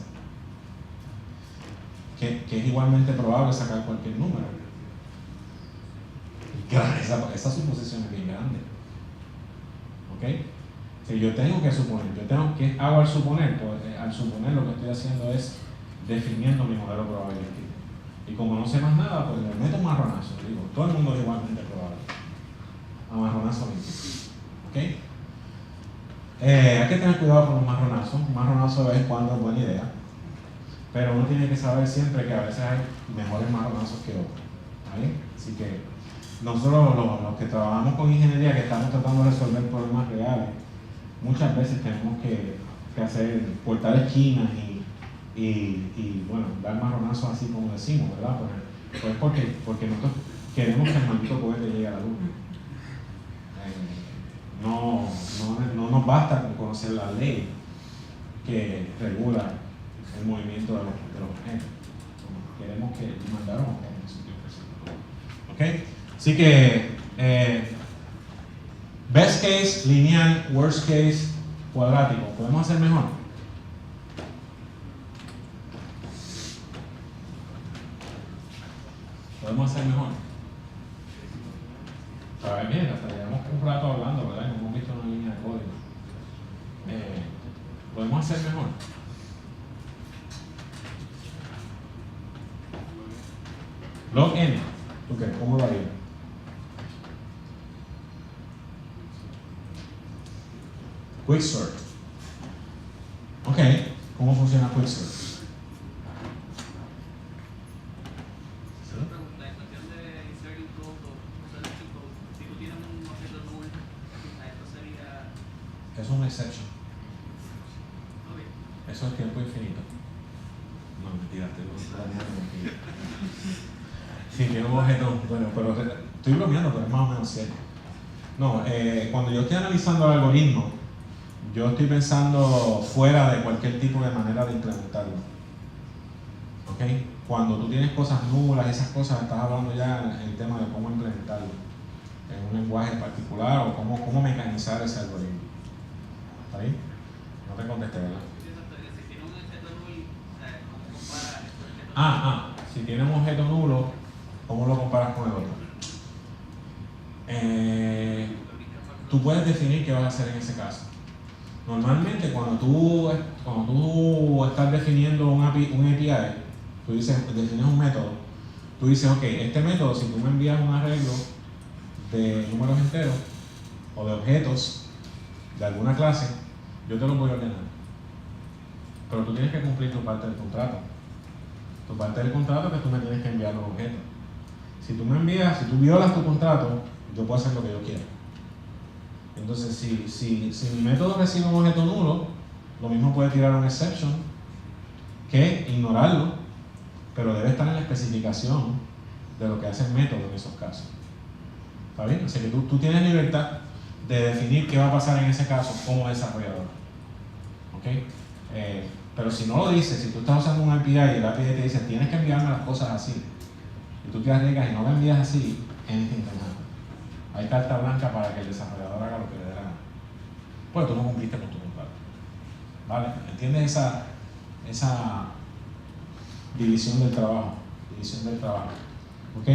Que es igualmente probable sacar cualquier número. Claro, esa suposición es bien grande. ¿Ok? Si yo tengo que suponer, ¿qué hago al suponer? Pues al suponer lo que estoy haciendo es definiendo mi modelo probabilístico. Y como no sé más nada, pues le meto un marronazo. Digo, todo el mundo es igualmente probable. A marronazo limpio. ¿Ok? Hay que tener cuidado con los marronazos. Un marronazo de vez en cuando es buena idea. Pero uno tiene que saber siempre que a veces hay mejores marronazos que otros. ¿Vale? Así que nosotros los que trabajamos con ingeniería, que estamos tratando de resolver problemas reales, muchas veces tenemos que cortar esquinas y bueno, dar marronazos así como decimos, ¿verdad? Pues porque nosotros queremos que el maldito cohete llegue a la luna. No nos basta con conocer la ley que regula el movimiento de los objetos. Queremos que mandaron en el sitio preciso. ¿Ok? Así que best case lineal, worst case cuadrático. ¿Podemos hacer mejor? ¿Podemos hacer mejor? A ver, bien, hasta llevamos un rato hablando, ¿verdad? No hemos visto una línea de código. ¿Podemos hacer mejor? Log n. Okay, ¿cómo lo haría? Quicksort. Ok, ¿cómo funciona Quicksort? Es un exception. Eso es tiempo infinito. No, mentira, estoy bromeando. Sí, tiene un objeto, bueno, pero estoy bromeando, pero es más o menos cierto. No, cuando yo estoy analizando el algoritmo, yo estoy pensando fuera de cualquier tipo de manera de implementarlo. ¿Ok? Cuando tú tienes cosas nulas, esas cosas, estás hablando ya en el tema de cómo implementarlo en un lenguaje particular o cómo mecanizar ese algoritmo. ¿Está bien? No te contesté, ¿verdad? Si tiene un objeto nulo, ¿cómo lo comparas con el otro? Tú puedes definir qué vas a hacer en ese caso. Normalmente cuando tú estás definiendo un API, tú defines un método, tú dices, ok, este método, si tú me envías un arreglo de números enteros o de objetos de alguna clase, yo te los voy a ordenar. Pero tú tienes que cumplir tu parte del contrato. Tu parte del contrato es que tú me tienes que enviar los objetos. Si tú violas tu contrato, yo puedo hacer lo que yo quiera. Entonces, si mi método recibe un objeto nulo, lo mismo puede tirar un exception que ignorarlo, pero debe estar en la especificación de lo que hace el método en esos casos. ¿Está bien? O sea que tú tienes libertad de definir qué va a pasar en ese caso como desarrollador. ¿Ok? Pero si no lo dices, si tú estás usando un API y el API te dice tienes que enviarme las cosas así, y tú te arriesgas y no lo envías así, anything can happen. Hay carta blanca para que el desarrollador haga lo que le dé la gana. Pues tú no cumpliste con tu contrato. ¿Vale? ¿Entiendes esa división del trabajo? ¿Ok?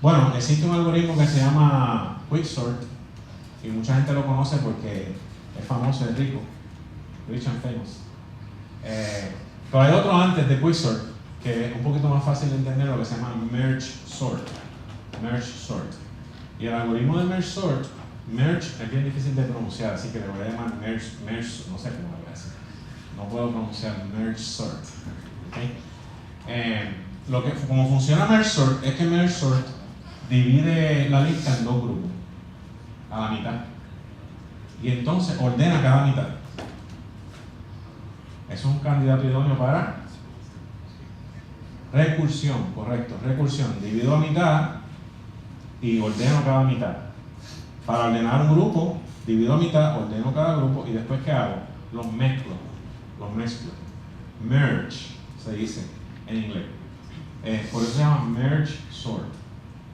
Bueno, existe un algoritmo que se llama Quicksort y mucha gente lo conoce porque es famoso, es rico, rich and famous. Pero hay otro antes de Quicksort que es un poquito más fácil de entender, lo que se llama Merge Sort. Y el algoritmo de Merge Sort, Merge es bien difícil de pronunciar, así que le voy a llamar Merge, no sé cómo lo voy a decir. no puedo pronunciar, merge sort. ¿Okay? Como funciona merge sort es que merge sort divide la lista en dos grupos, a la mitad, y entonces ordena cada mitad. Eso es un candidato idóneo para recursión, correcto, recursión. Divido a mitad y ordeno cada mitad. Para ordenar un grupo, divido a mitad, ordeno cada grupo y después ¿qué hago? Los mezclo. Merge, se dice en inglés. Por eso se llama merge sort.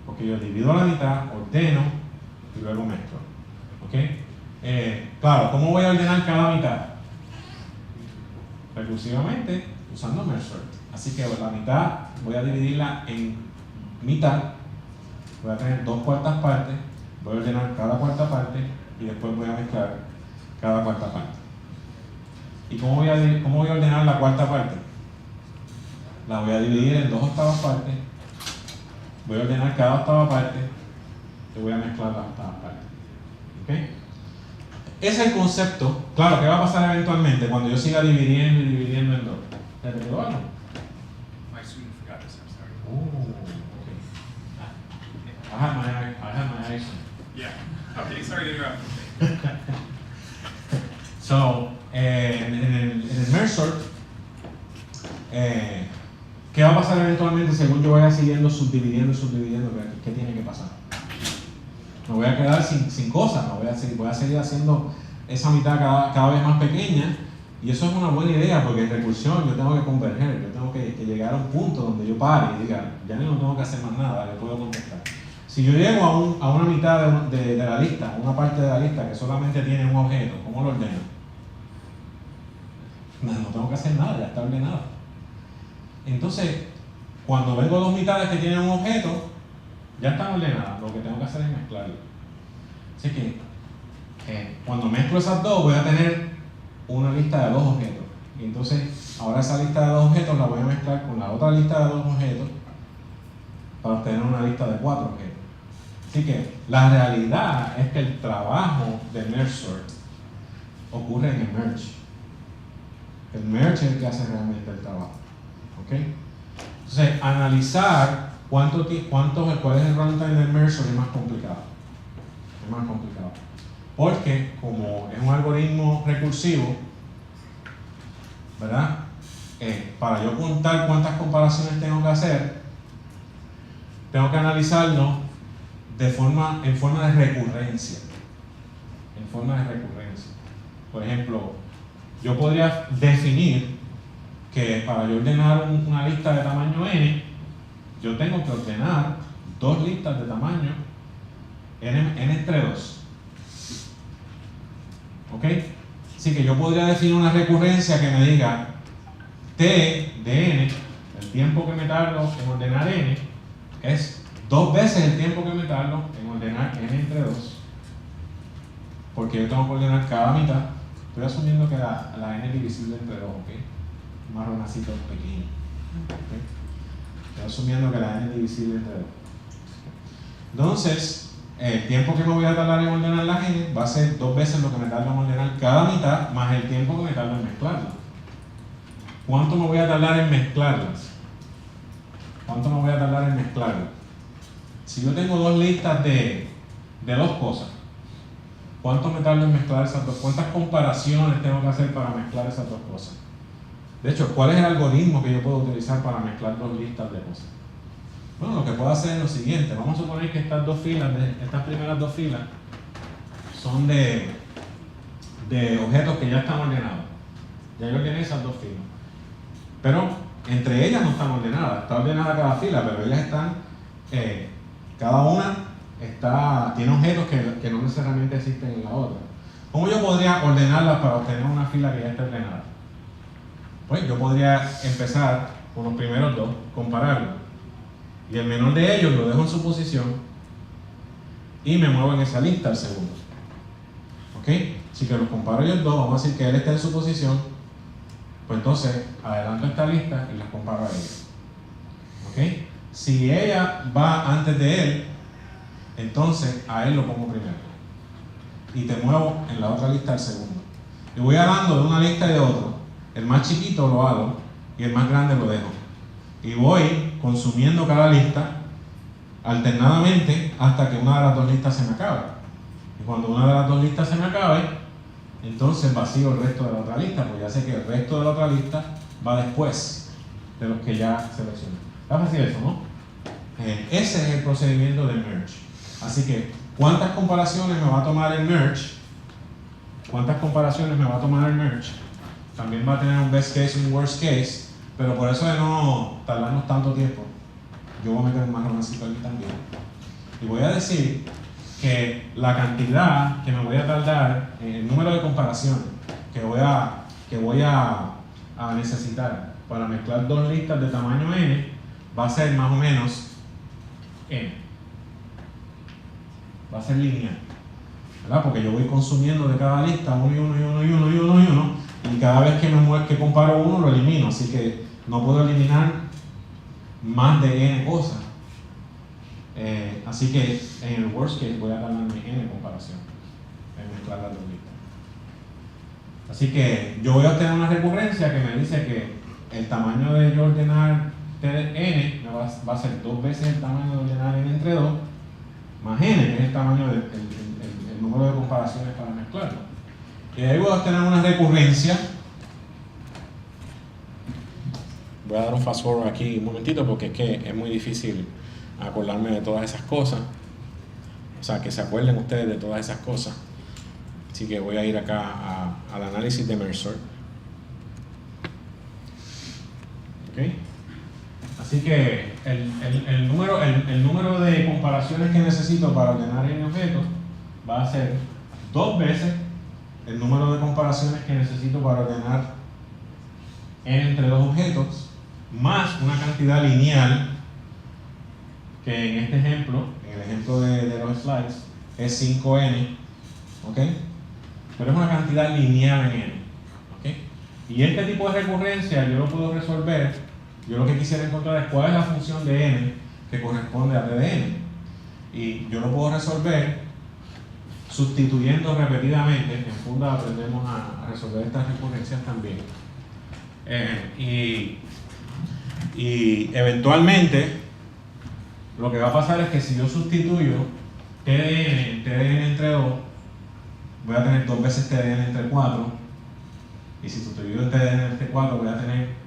Porque yo divido a la mitad, ordeno y luego mezclo. ¿Ok? Claro, ¿cómo voy a ordenar cada mitad? Recursivamente usando merge sort. Así que la mitad voy a dividirla en mitad, voy a tener 2/4 partes, voy a ordenar cada cuarta parte y después voy a mezclar cada cuarta parte. ¿Y cómo voy a ordenar la cuarta parte? La voy a dividir en 2/8 partes, voy a ordenar cada octava parte y voy a mezclar las octavas partes. ¿Okay? Ese es el concepto. Claro, ¿qué va a pasar eventualmente cuando yo siga dividiendo y dividiendo en dos? ¿Te quedó algo? My student forgot this, I'm sorry. Oh, okay. I have my eyes. Yeah. Okay, sorry to interrupt. So, en el merge sort, ¿qué va a pasar eventualmente según yo vaya siguiendo subdividiendo? ¿Qué tiene que pasar? Me voy a quedar sin cosas, voy a seguir haciendo esa mitad cada vez más pequeña, y eso es una buena idea porque en recursión yo tengo que converger, yo tengo que llegar a un punto donde yo pare y diga, ya no tengo que hacer más nada, yo puedo contestar. Si yo llego a una mitad de la lista, una parte de la lista que solamente tiene un objeto, ¿cómo lo ordeno? No tengo que hacer nada, ya está ordenado. Entonces, cuando vengo dos mitades que tienen un objeto, ya están ordenadas, lo que tengo que hacer es mezclarlo. Así que, cuando mezclo esas dos, voy a tener una lista de dos objetos. Y entonces, ahora esa lista de dos objetos la voy a mezclar con la otra lista de dos objetos para obtener una lista de 4 objetos. Así que, la realidad es que el trabajo de merge sort ocurre en el merge. El merge es el que hace realmente el trabajo. ¿Ok? Entonces, analizar cuál es el runtime del merge sort es más complicado. Porque, como es un algoritmo recursivo, ¿verdad? Para yo contar cuántas comparaciones tengo que hacer, tengo que analizarlo en forma de recurrencia. Por ejemplo, yo podría definir que para yo ordenar una lista de tamaño n, yo tengo que ordenar dos listas de tamaño n entre 2. ¿Ok? Así que yo podría definir una recurrencia que me diga t de n, el tiempo que me tardo en ordenar n, es 2 veces el tiempo que me tardo en ordenar n entre 2. Porque yo tengo que ordenar cada mitad. Estoy asumiendo que la n es divisible entre 2, ¿ok? Un marronacito pequeño. ¿Okay? Estoy asumiendo que la n es divisible entre 2. Entonces, el tiempo que me voy a tardar en ordenar la n va a ser 2 veces lo que me tardo en ordenar cada mitad más el tiempo que me tardo en mezclarlas. ¿Cuánto me voy a tardar en mezclarlas? Si yo tengo dos listas de dos cosas, ¿cuánto me tardo en mezclar esas dos? ¿Cuántas comparaciones tengo que hacer para mezclar esas dos cosas? De hecho, ¿cuál es el algoritmo que yo puedo utilizar para mezclar dos listas de cosas? Bueno, lo que puedo hacer es lo siguiente. Vamos a suponer que estas primeras dos filas son de objetos que ya están ordenados. Ya yo ordené esas dos filas. Pero entre ellas no están ordenadas. Está ordenada cada fila, pero ellas están, cada una tiene objetos que no necesariamente existen en la otra. ¿Cómo yo podría ordenarlas para obtener una fila que ya esté ordenada? Pues yo podría empezar con los primeros dos, compararlos. Y el menor de ellos lo dejo en su posición y me muevo en esa lista al segundo. ¿Ok? Si que los comparo ellos dos, vamos a decir que él está en su posición, pues entonces adelanto esta lista y las comparo a ellos. ¿Ok? Si ella va antes de él, entonces a él lo pongo primero. Y te muevo en la otra lista al segundo. Y voy hablando de una lista y de otra. el más chiquito lo hago y el más grande lo dejo. Y voy consumiendo cada lista alternadamente hasta que una de las dos listas se me acabe. Y cuando una de las dos listas se me acabe, entonces vacío el resto de la otra lista, porque ya sé que el resto de la otra lista va después de los que ya seleccioné. ¿Está fácil eso, no? Ese es el procedimiento del merge. Así que, ¿cuántas comparaciones me va a tomar el merge? ¿Cuántas comparaciones me va a tomar el merge? También va a tener un best case y un worst case, pero por eso de no tardarnos tanto tiempo, yo voy a meter un marroncito aquí también. Y voy a decir que la cantidad que me voy a tardar, el número de comparaciones que voy a necesitar para mezclar dos listas de tamaño n, va a ser más o menos n. Va a ser lineal, ¿verdad? Porque yo voy consumiendo de cada lista uno y uno y uno y uno y uno y uno, y cada vez que comparo uno lo elimino, así que no puedo eliminar más de n cosas. Así que en el worst case voy a ganarme n comparación en mezclar las dos listas. Así que yo voy a obtener una recurrencia que me dice que el tamaño de yo ordenar n va a ser 2 veces el tamaño de ordenar n entre 2 más n, que es el tamaño del el número de comparaciones para mezclarlo. Y ahí voy a obtener una recurrencia. Voy a dar un fast forward aquí un momentito porque es que es muy difícil acordarme de todas esas cosas. O sea, que se acuerden ustedes de todas esas cosas. Así que voy a ir acá al análisis de merge sort. ¿Okay? Así que el número de comparaciones que necesito para ordenar n objetos va a ser 2 veces el número de comparaciones que necesito para ordenar n entre dos objetos, más una cantidad lineal que en este ejemplo, en el ejemplo de los slides, es 5n, ¿ok? Pero es una cantidad lineal en n, ¿ok? Y este tipo de recurrencia yo lo puedo resolver. Yo lo que quisiera encontrar es cuál es la función de n que corresponde a t de n. Y yo lo puedo resolver sustituyendo repetidamente. En Funda aprendemos a resolver estas recurrencias también. Y eventualmente lo que va a pasar es que si yo sustituyo t de n entre 2, voy a tener 2 veces t de n entre 4. Y si sustituyo t de n entre 4, voy a tener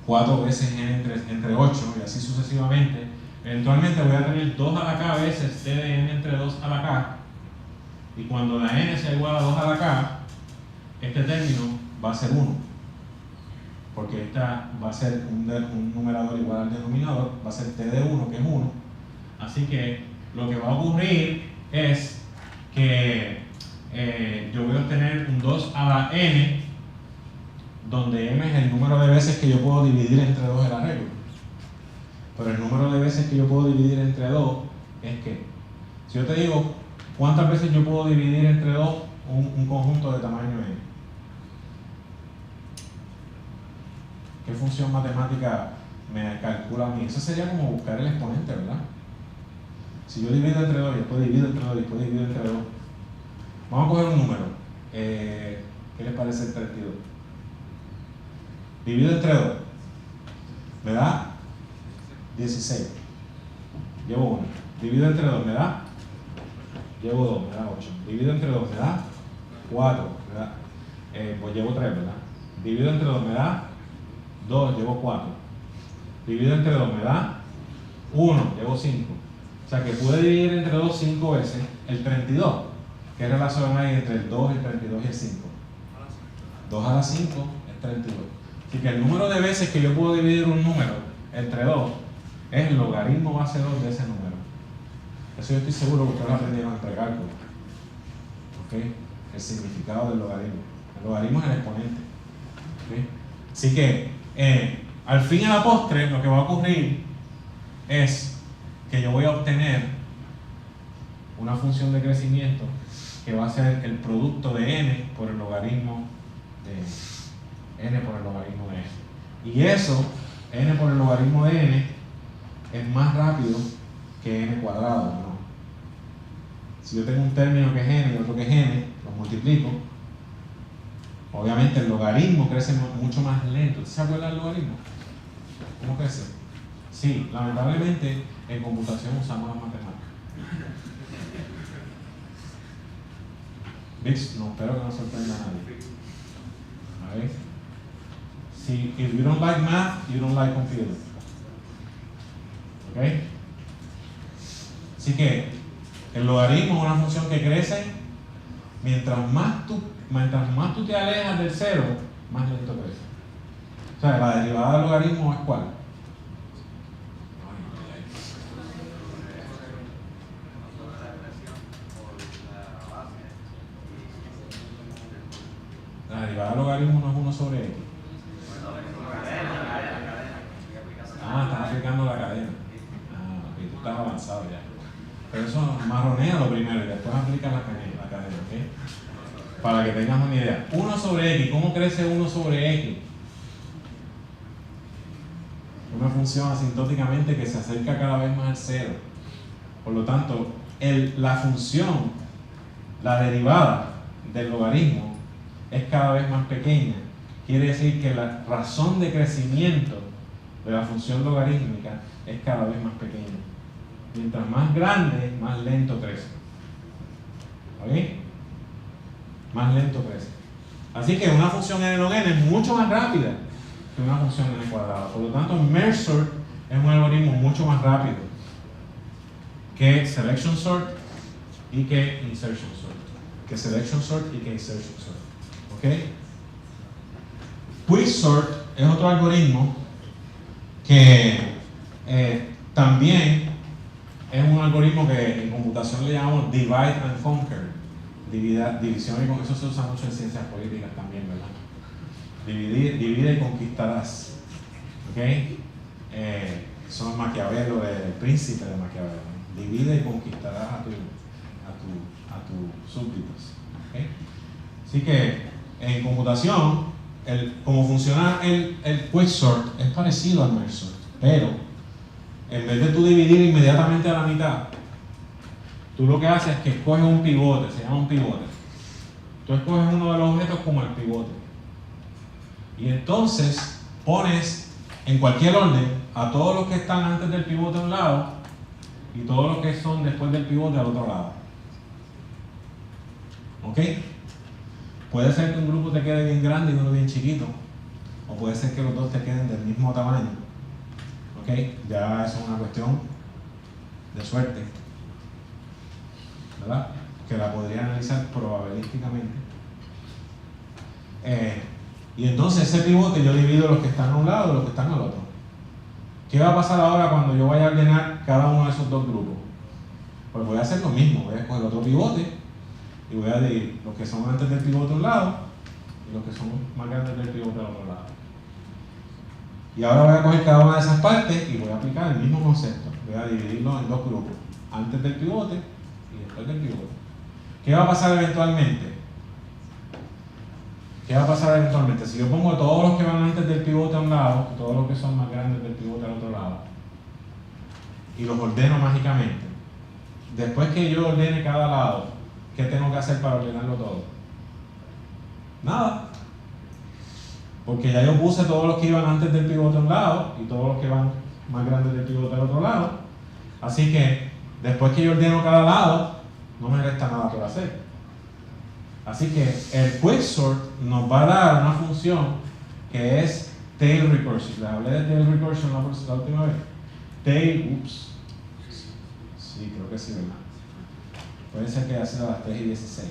4 veces n entre 8 y así sucesivamente. Eventualmente voy a tener 2 a la k veces t de n entre 2 a la k. Y cuando la n sea igual a 2 a la k, este término va a ser 1. Porque esta va a ser un numerador igual al denominador, va a ser t de 1, que es 1. Así que lo que va a ocurrir es que yo voy a obtener un 2 a la n, donde m es el número de veces que yo puedo dividir entre 2 el arreglo. Pero el número de veces que yo puedo dividir entre 2 es que, si yo te digo cuántas veces yo puedo dividir entre 2 un conjunto de tamaño n, ¿qué función matemática me calcula a mí? Eso sería como buscar el exponente, ¿verdad? Si yo divido entre 2 y después divido entre 2 y después divido entre 2, vamos a coger un número. ¿Qué les parece el 32? Divido entre 2, me da 16. Llevo 1. Divido entre 2, me da. Llevo 2, me da 8. Divido entre 2, me da 4, ¿verdad? Pues llevo 3, ¿verdad? Divido entre 2, me da 2, llevo 4. Divido entre 2, me da 1, llevo 5. O sea que pude dividir entre 2 5 veces. El 32, ¿qué relación hay entre el 2, el 32 y el 5? 2 a la 5 es 32. Así que el número de veces que yo puedo dividir un número entre 2 es el logaritmo base 2 de ese número. Eso yo estoy seguro que ustedes lo aprendieron en precálculo. ¿Okay? El significado del logaritmo. El logaritmo es el exponente. ¿Okay? Así que al fin y a la postre lo que va a ocurrir es que yo voy a obtener una función de crecimiento que va a ser el producto de n por el logaritmo de n por el logaritmo de n. Y eso, n por el logaritmo de n, es más rápido que n cuadrado, ¿no? Si yo tengo un término que es n y otro que es n, los multiplico, Obviamente el logaritmo crece mucho más lento. ¿Se acuerda del logaritmo? ¿Cómo crece? Sí, lamentablemente en computación usamos las matemáticas. ¿Ves? No, espero que no sorprenda a nadie. A ver. Si, if you don't like math, you don't like computer. ¿Ok? Así que el logaritmo es una función que crece mientras más tú te alejas del cero, más lento crece. O sea, la derivada del logaritmo es ¿cuál? La derivada del logaritmo no es 1 sobre x. Estás aplicando la cadena. Ok, tú estás avanzado ya. Pero eso marronea lo primero y después aplicas la cadena, ¿ok? Para que tengas una idea. 1 sobre x, ¿cómo crece 1 sobre x? Una función asintóticamente que se acerca cada vez más al cero. Por lo tanto, la función, la derivada del logaritmo es cada vez más pequeña. Quiere decir que la razón de crecimiento de la función logarítmica es cada vez más pequeña. Mientras más grande, más lento crece. ¿Ok? Más lento crece. Así que una función n log n es mucho más rápida que una función n cuadrada. Por lo tanto, merge sort es un algoritmo mucho más rápido que selection sort y que insertion sort. Que selection sort y que insertion sort. ¿Ok? Quicksort es otro algoritmo que también es un algoritmo que en computación le llamamos divide and conquer. División y con eso se usa mucho en ciencias políticas también, ¿verdad? Divide y conquistarás. ¿Ok? Son Maquiavelo, el príncipe de Maquiavelo. Divide y conquistarás a tus súbditos. ¿Ok? Así que en computación, como funciona el quicksort es parecido al merge sort, pero en vez de tú dividir inmediatamente a la mitad, tú lo que haces es que escoges un pivote, se llama un pivote. Tú escoges uno de los objetos como el pivote. Y entonces pones en cualquier orden a todos los que están antes del pivote a un lado y todos los que son después del pivote al otro lado. ¿Ok? Puede ser que un grupo te quede bien grande y uno bien chiquito, o puede ser que los dos te queden del mismo tamaño. ¿Ok? Ya eso es una cuestión de suerte, ¿verdad? Que la podría analizar probabilísticamente. Y entonces ese pivote yo divido los que están a un lado de los que están al otro. ¿Qué va a pasar ahora cuando yo vaya a ordenar cada uno de esos dos grupos? Pues voy a hacer lo mismo, voy a escoger otro pivote y voy a dividir los que son antes del pivote a un lado y los que son más grandes del pivote al otro lado. Y ahora voy a coger cada una de esas partes y voy a aplicar el mismo concepto. Voy a dividirlo en dos grupos, antes del pivote y después del pivote. ¿Qué va a pasar eventualmente? ¿Qué va a pasar eventualmente? Si yo pongo todos los que van antes del pivote a un lado, todos los que son más grandes del pivote al otro lado, y los ordeno mágicamente, después que yo ordene cada lado, ¿qué tengo que hacer para ordenarlo todo? Nada. Porque ya yo puse todos los que iban antes del pivote a un lado y todos los que van más grandes del pivote al otro lado. Así que después que yo ordeno cada lado, no me resta nada por hacer. Así que el quicksort nos va a dar una función que es tail recursion. Les hablé de tail recursion la última vez. Tail, sí, creo que sí, ¿verdad? Puede ser que haya sido a las 3:16,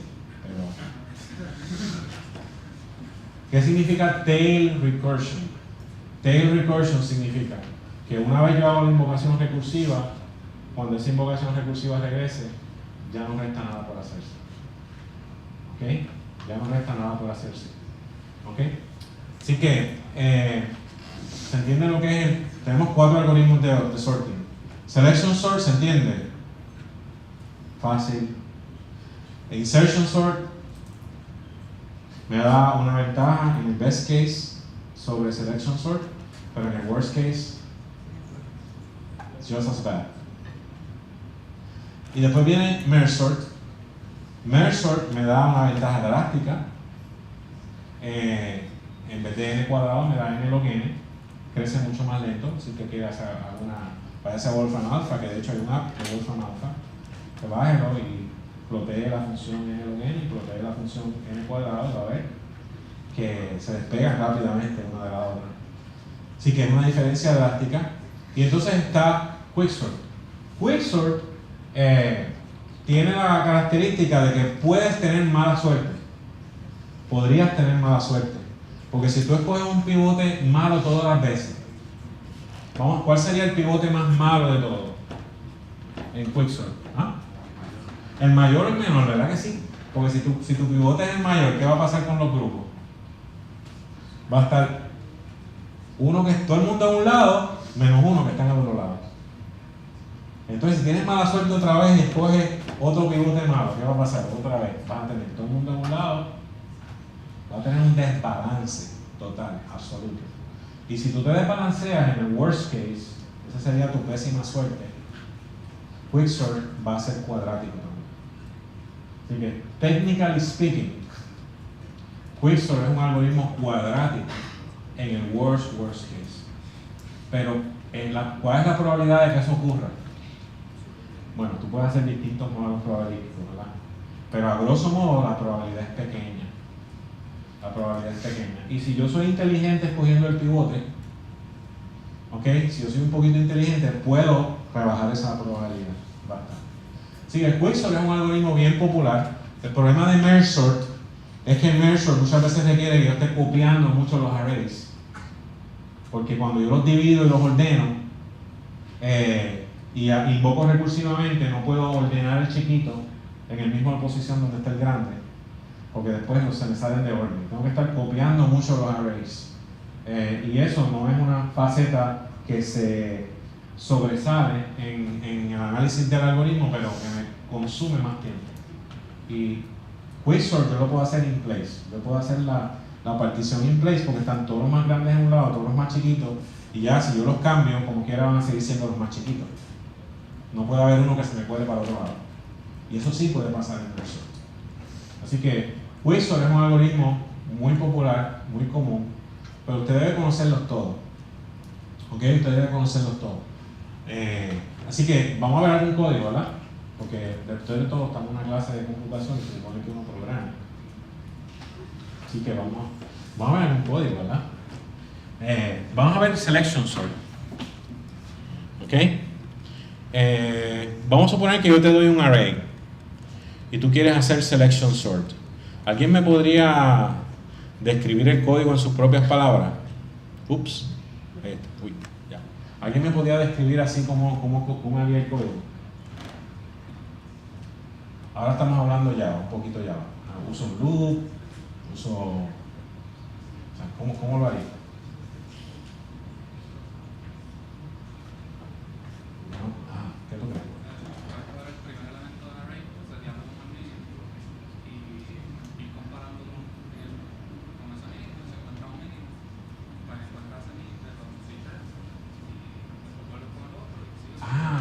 pero... ¿Qué significa tail recursion? Tail recursion significa que una vez yo hago la invocación recursiva, cuando esa invocación recursiva regrese, ya no resta nada por hacerse. ¿Ok? Ya no resta nada por hacerse. ¿Ok? Así que, ¿se entiende lo que es? Tenemos 4 algoritmos de sorting. Selection sort, ¿se entiende? Fácil. Insertion sort me da una ventaja en el best case sobre selection sort, pero en el worst case, it's just as bad. Y después viene merge sort. Merge sort me da una ventaja drástica en vez de n cuadrado me da n log n, crece mucho más lento. Si usted quiere hacer váyase a Wolfram Alpha, que de hecho hay una app de Wolfram Alpha, que bájelo y plotee la función n log n y plotee la función n cuadrado, y va a ver que se despegan rápidamente una de la otra. Así que es una diferencia drástica. Y entonces está Quicksort. Quicksort tiene la característica de que puedes tener mala suerte. Podrías tener mala suerte. Porque si tú escoges un pivote malo todas las veces, vamos, ¿cuál sería el pivote más malo de todo en Quicksort? ¿Ah? El mayor o el menor, ¿verdad que sí? Porque si tu pivote es el mayor, ¿qué va a pasar con los grupos? Va a estar uno que es todo el mundo a un lado, menos uno que está en el otro lado. Entonces, si tienes mala suerte otra vez y escoges otro pivote malo, ¿qué va a pasar? Otra vez, vas a tener todo el mundo a un lado, vas a tener un desbalance total, absoluto. Y si tú te desbalanceas en el worst case, esa sería tu pésima suerte, Quicksort va a ser cuadrático también. Así que, technically speaking, Quicksort es un algoritmo cuadrático en el worst case. Pero, ¿cuál es la probabilidad de que eso ocurra? Bueno, tú puedes hacer distintos modelos probabilísticos, ¿verdad? Pero a grosso modo la probabilidad es pequeña. La probabilidad es pequeña. Y si yo soy inteligente escogiendo el pivote, ¿ok? Si yo soy un poquito inteligente, puedo rebajar esa probabilidad bastante. Sí, el Quicksort es un algoritmo bien popular. El problema de Merge Sort es que Merge Sort muchas veces requiere que yo esté copiando mucho los arrays. Porque cuando yo los divido y los ordeno, y invoco recursivamente, no puedo ordenar el chiquito en el mismo posición donde está el grande, porque después se me salen de orden. Tengo que estar copiando mucho los arrays. Y eso no es una faceta que se sobresale en el análisis del algoritmo, pero que me consume más tiempo. Y Quicksort yo lo puedo hacer in place. Yo puedo hacer la partición in place porque están todos los más grandes en un lado, todos los más chiquitos, y ya si yo los cambio, como quiera van a seguir siendo los más chiquitos. No puede haber uno que se me cuele para otro lado. Y eso sí puede pasar en Quicksort. Así que Quicksort es un algoritmo muy popular, muy común, pero usted debe conocerlos todos. ¿Ok? Usted debe conocerlos todos. Así que vamos a ver algún código, ¿verdad? Porque después de todo estamos en una clase de computación y se supone que uno programa. Así que vamos a ver algún código, ¿verdad? Vamos a ver Selection Sort. ¿Ok? Vamos a suponer que yo te doy un array y tú quieres hacer Selection Sort. ¿Alguien me podría describir el código en sus propias palabras? Ups. Uy, ya. ¿Alguien me podría describir así cómo haría el código? Ahora estamos hablando Java, un poquito Java. Uso un loop, ¿cómo lo haría? ¿Qué tú crees? El primer elemento del array sería un mínimo y comparándolo con ese mínimo, se encuentra un mínimo, pues encuentra ese mínimo de los features y después vuelve con el otro.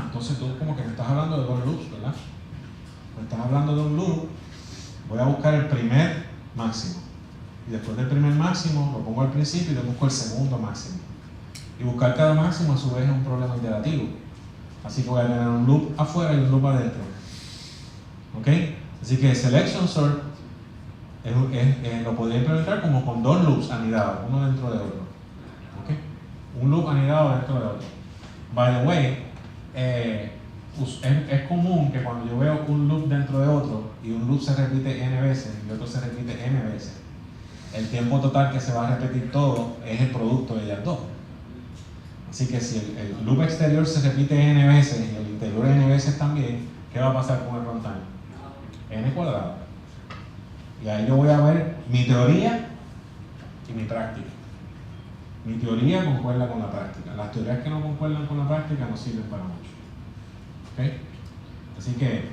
Entonces tú como que me estás hablando de dos loops, ¿verdad? Me estás hablando de un loop, voy a buscar el primer máximo. Y después del primer máximo lo pongo al principio y le busco el segundo máximo. Y buscar cada máximo a su vez es un problema iterativo. Así que voy a tener un loop afuera y un loop adentro. ¿Ok? Así que Selection Sort lo podría implementar como con dos loops anidados, uno dentro de otro. ¿Ok? Un loop anidado dentro de otro. By the way, es común que cuando yo veo un loop dentro de otro y un loop se repite n veces y otro se repite n veces, el tiempo total que se va a repetir todo es el producto de ellas dos. Así que si el loop exterior se repite n veces y el interior n veces también, ¿qué va a pasar con el runtime? N cuadrado. Y ahí yo voy a ver mi teoría y mi práctica. Mi teoría concuerda con la práctica. Las teorías que no concuerdan con la práctica no sirven para mucho. ¿Ok? Así que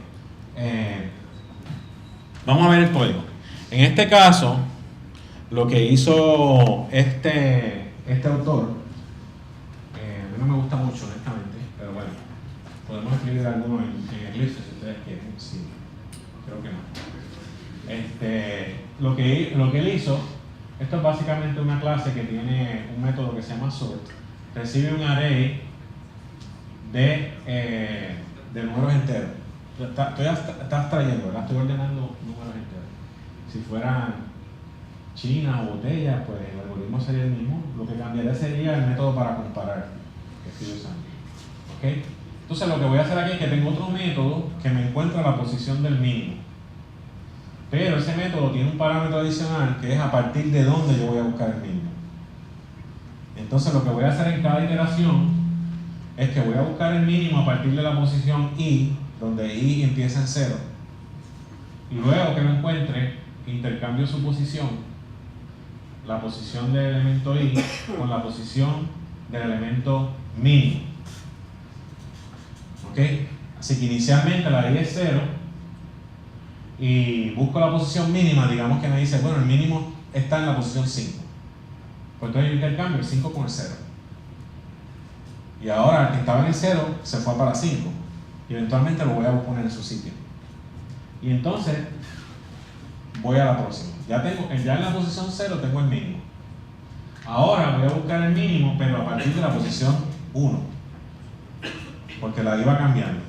vamos a ver el código. En este caso, lo que hizo este autor, a mí no me gusta mucho honestamente, pero bueno, podemos escribir alguno en Eclipse si ustedes quieren. Sí, creo que no. Lo que él hizo Esto es básicamente una clase que tiene un método que se llama sort. Recibe un array de números enteros. Estás trayendo, ¿verdad? Estoy ordenando números enteros. Si fueran chinas o botellas, pues el algoritmo sería el mismo. Lo que cambiaría sería el método para comparar que estoy usando. ¿Ok? Entonces lo que voy a hacer aquí es que tengo otro método que me encuentra la posición del mínimo. Pero ese método tiene un parámetro adicional que es a partir de dónde yo voy a buscar el mínimo. Entonces lo que voy a hacer en cada iteración es que voy a buscar el mínimo a partir de la posición i, donde i empieza en 0. Y luego que lo encuentre, intercambio su posición, la posición del elemento i, con la posición del elemento mínimo. ¿Ok? Así que inicialmente la i es 0 y busco la posición mínima, digamos que me dice, bueno, el mínimo está en la posición 5. Pues entonces yo intercambio el 5 con el 0. Y ahora el que estaba en el 0 se fue para 5. Y eventualmente lo voy a poner en su sitio. Y entonces voy a la próxima. Ya en la posición 0 tengo el mínimo. Ahora voy a buscar el mínimo, pero a partir de la posición 1. Porque la iba cambiando.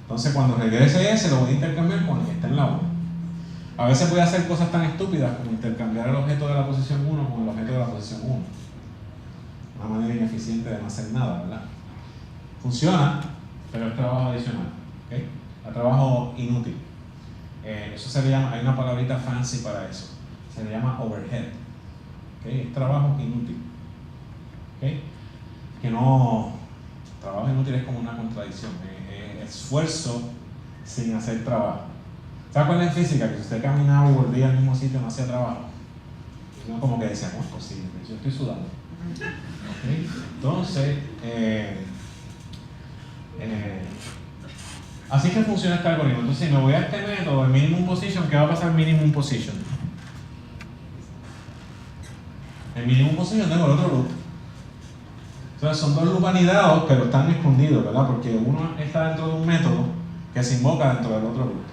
Entonces cuando regrese ese lo voy a intercambiar con el que está en la 1. A veces voy a hacer cosas tan estúpidas como intercambiar el objeto de la posición 1 con el objeto de la posición 1. Una manera ineficiente de no hacer nada, ¿verdad? Funciona, pero es trabajo adicional. ¿Okay? Es trabajo inútil. Eso se le llama, hay una palabrita fancy para eso. Se le llama overhead. ¿Okay? Es trabajo inútil. ¿Okay? Que no. Trabajo inútil es como una contradicción. Esfuerzo sin hacer trabajo. ¿Se acuerdan en física que si usted caminaba y volvía al mismo sitio no hacía trabajo? Uno como que decía, no es posible, yo estoy sudando. ¿Okay? Entonces, así que funciona este algoritmo. Entonces, si me voy a este método, el minimum position, ¿qué va a pasar minimum position? El minimum position tengo el otro loop. Entonces son dos loops anidados, pero están escondidos, ¿verdad? Porque uno está dentro de un método que se invoca dentro del otro loop.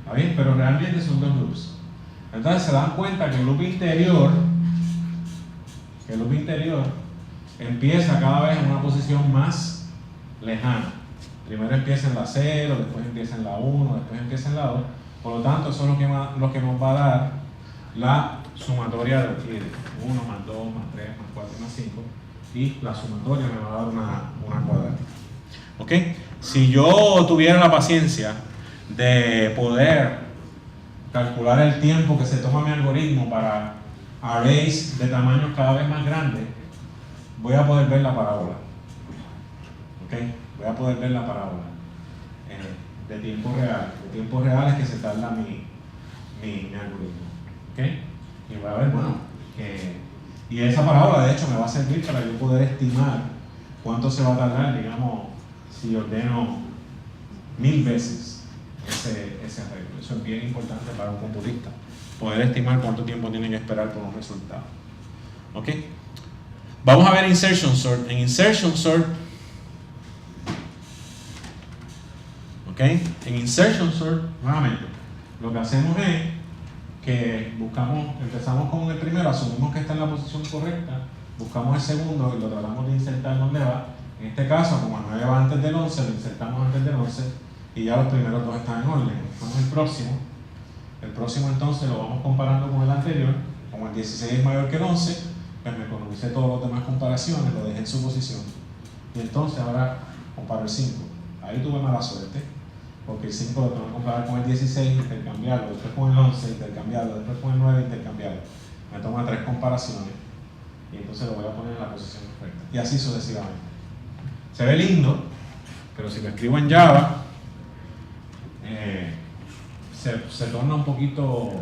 ¿Está bien? Pero realmente son dos loops. Entonces se dan cuenta que el loop interior empieza cada vez en una posición más lejana. Primero empieza en la 0, después empieza en la 1, después empieza en la 2. Por lo tanto, eso es lo que nos va a dar la sumatoria de 1 más 2 más 3 más 4 más 5. Y la sumatoria me va a dar una cuadrática. ¿Ok? Si yo tuviera la paciencia de poder calcular el tiempo que se toma mi algoritmo para arrays de tamaños cada vez más grandes, voy a poder ver la parábola. ¿Ok? Voy a poder ver la parábola de tiempo real. De tiempo real es que se tarda mi algoritmo. ¿Ok? Y voy a ver, bueno, y esa parábola de hecho me va a servir para yo poder estimar cuánto se va a tardar, digamos, si ordeno 1000 veces ese arreglo. Eso es bien importante para un computista, poder estimar cuánto tiempo tiene que esperar por un resultado. ¿Ok? Vamos a ver insertion sort. En insertion sort, ¿ok? En insertion sort, nuevamente, lo que hacemos es que empezamos con el primero, asumimos que está en la posición correcta, buscamos el segundo y lo tratamos de insertar donde va. En este caso, como el 9 va antes del 11, lo insertamos antes del 11 y ya los primeros dos están en orden. Buscamos el próximo. El próximo entonces lo vamos comparando con el anterior. Como el 16 es mayor que el 11, pues me economicé todas las demás comparaciones, lo dejé en su posición. Y entonces ahora comparo el 5. Ahí tuve mala suerte, porque el 5 lo tengo que comparar con el 16, intercambiarlo, después con el 11, intercambiarlo, después con el 9, intercambiarlo. Me toma 3 comparaciones y entonces lo voy a poner en la posición correcta. Y así sucesivamente. Se ve lindo, pero si lo escribo en Java, se torna un poquito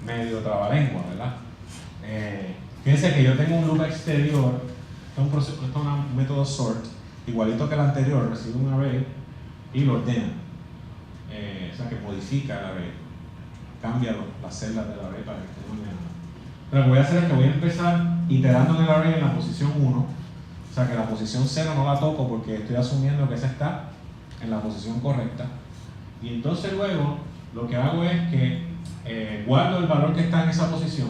medio trabalengua, ¿verdad? Fíjense que yo tengo un loop exterior, esto es un método sort, igualito que el anterior, recibe un array y lo ordena. O sea que modifica el array, cambia las celdas del array para que esté ordenado. Pero lo que voy a hacer es que voy a empezar iterando en el array en la posición 1, o sea que la posición 0 no la toco porque estoy asumiendo que esa está en la posición correcta. Y entonces luego lo que hago es que guardo el valor que está en esa posición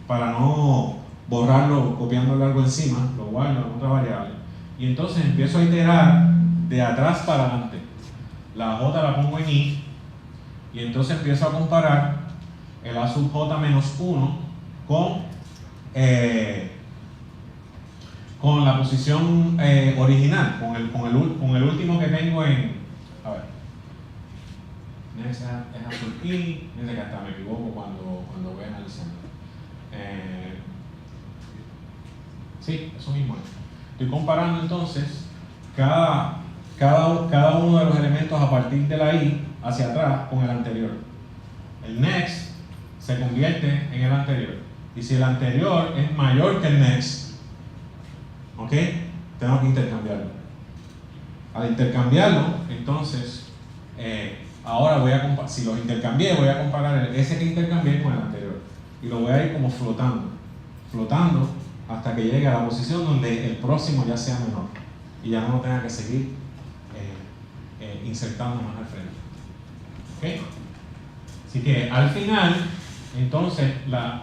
para no borrarlo copiándole algo encima, lo guardo en otra variable. Y entonces empiezo a iterar de atrás para adelante. La J la pongo en I, y entonces empiezo a comparar el A sub J menos 1 con la posición original, con el último que tengo en, a ver, es A sub I, desde que hasta me equivoco cuando voy analizando. Sí, eso mismo es. Estoy comparando entonces cada uno de los elementos a partir de la I hacia atrás con el anterior. El next se convierte en el anterior. Y si el anterior es mayor que el next, ¿ok? Tengo que intercambiarlo. Al intercambiarlo, entonces, ahora si los intercambié, voy a comparar ese que intercambié con el anterior. Y lo voy a ir como flotando hasta que llegue a la posición donde el próximo ya sea menor. Y ya no lo tenga que seguir insertando más al frente. ¿Ok? Así que al final, entonces,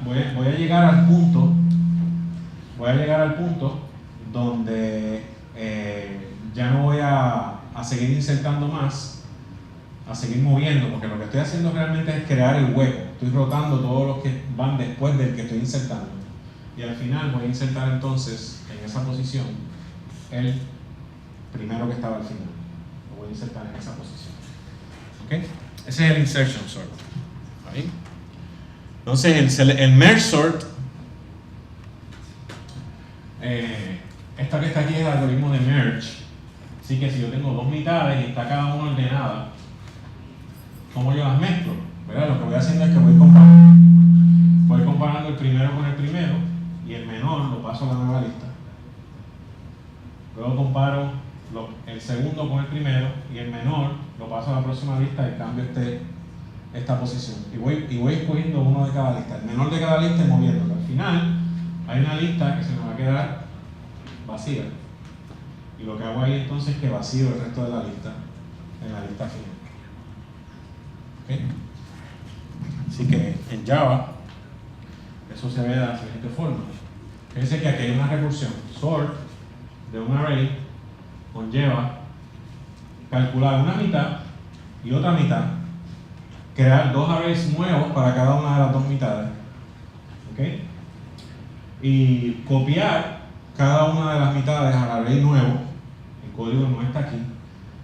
voy a llegar al punto donde ya no voy a seguir insertando más, a seguir moviendo, porque lo que estoy haciendo realmente es crear el hueco. Estoy rotando todos los que van después del que estoy insertando. Y al final voy a insertar entonces en esa posición el primero que estaba al final. Lo voy a insertar en esa posición. ¿Ok? Ese es el insertion sort. ¿Ahí? Entonces el merge sort, esta que está aquí es el algoritmo de merge. Así que si yo tengo dos mitades y está cada una ordenada, ¿cómo yo las mezclo? ¿Verdad? Lo que voy haciendo es que voy comparando el primero con el primero y el menor lo paso a la nueva lista. Luego comparo el segundo con el primero y el menor lo paso a la próxima lista y cambio esta posición. Y voy escogiendo uno de cada lista, el menor de cada lista y moviéndolo. Al final hay una lista que se me va a quedar vacía. Y lo que hago ahí entonces es que vacío el resto de la lista en la lista final. ¿Okay? Así que en Java eso se ve de la siguiente forma. Fíjense que aquí hay una recursión. Sort de un array conlleva calcular una mitad y otra mitad, crear dos arrays nuevos para cada una de las dos mitades, ¿okay? Y copiar cada una de las mitades al array nuevo. El código no está aquí.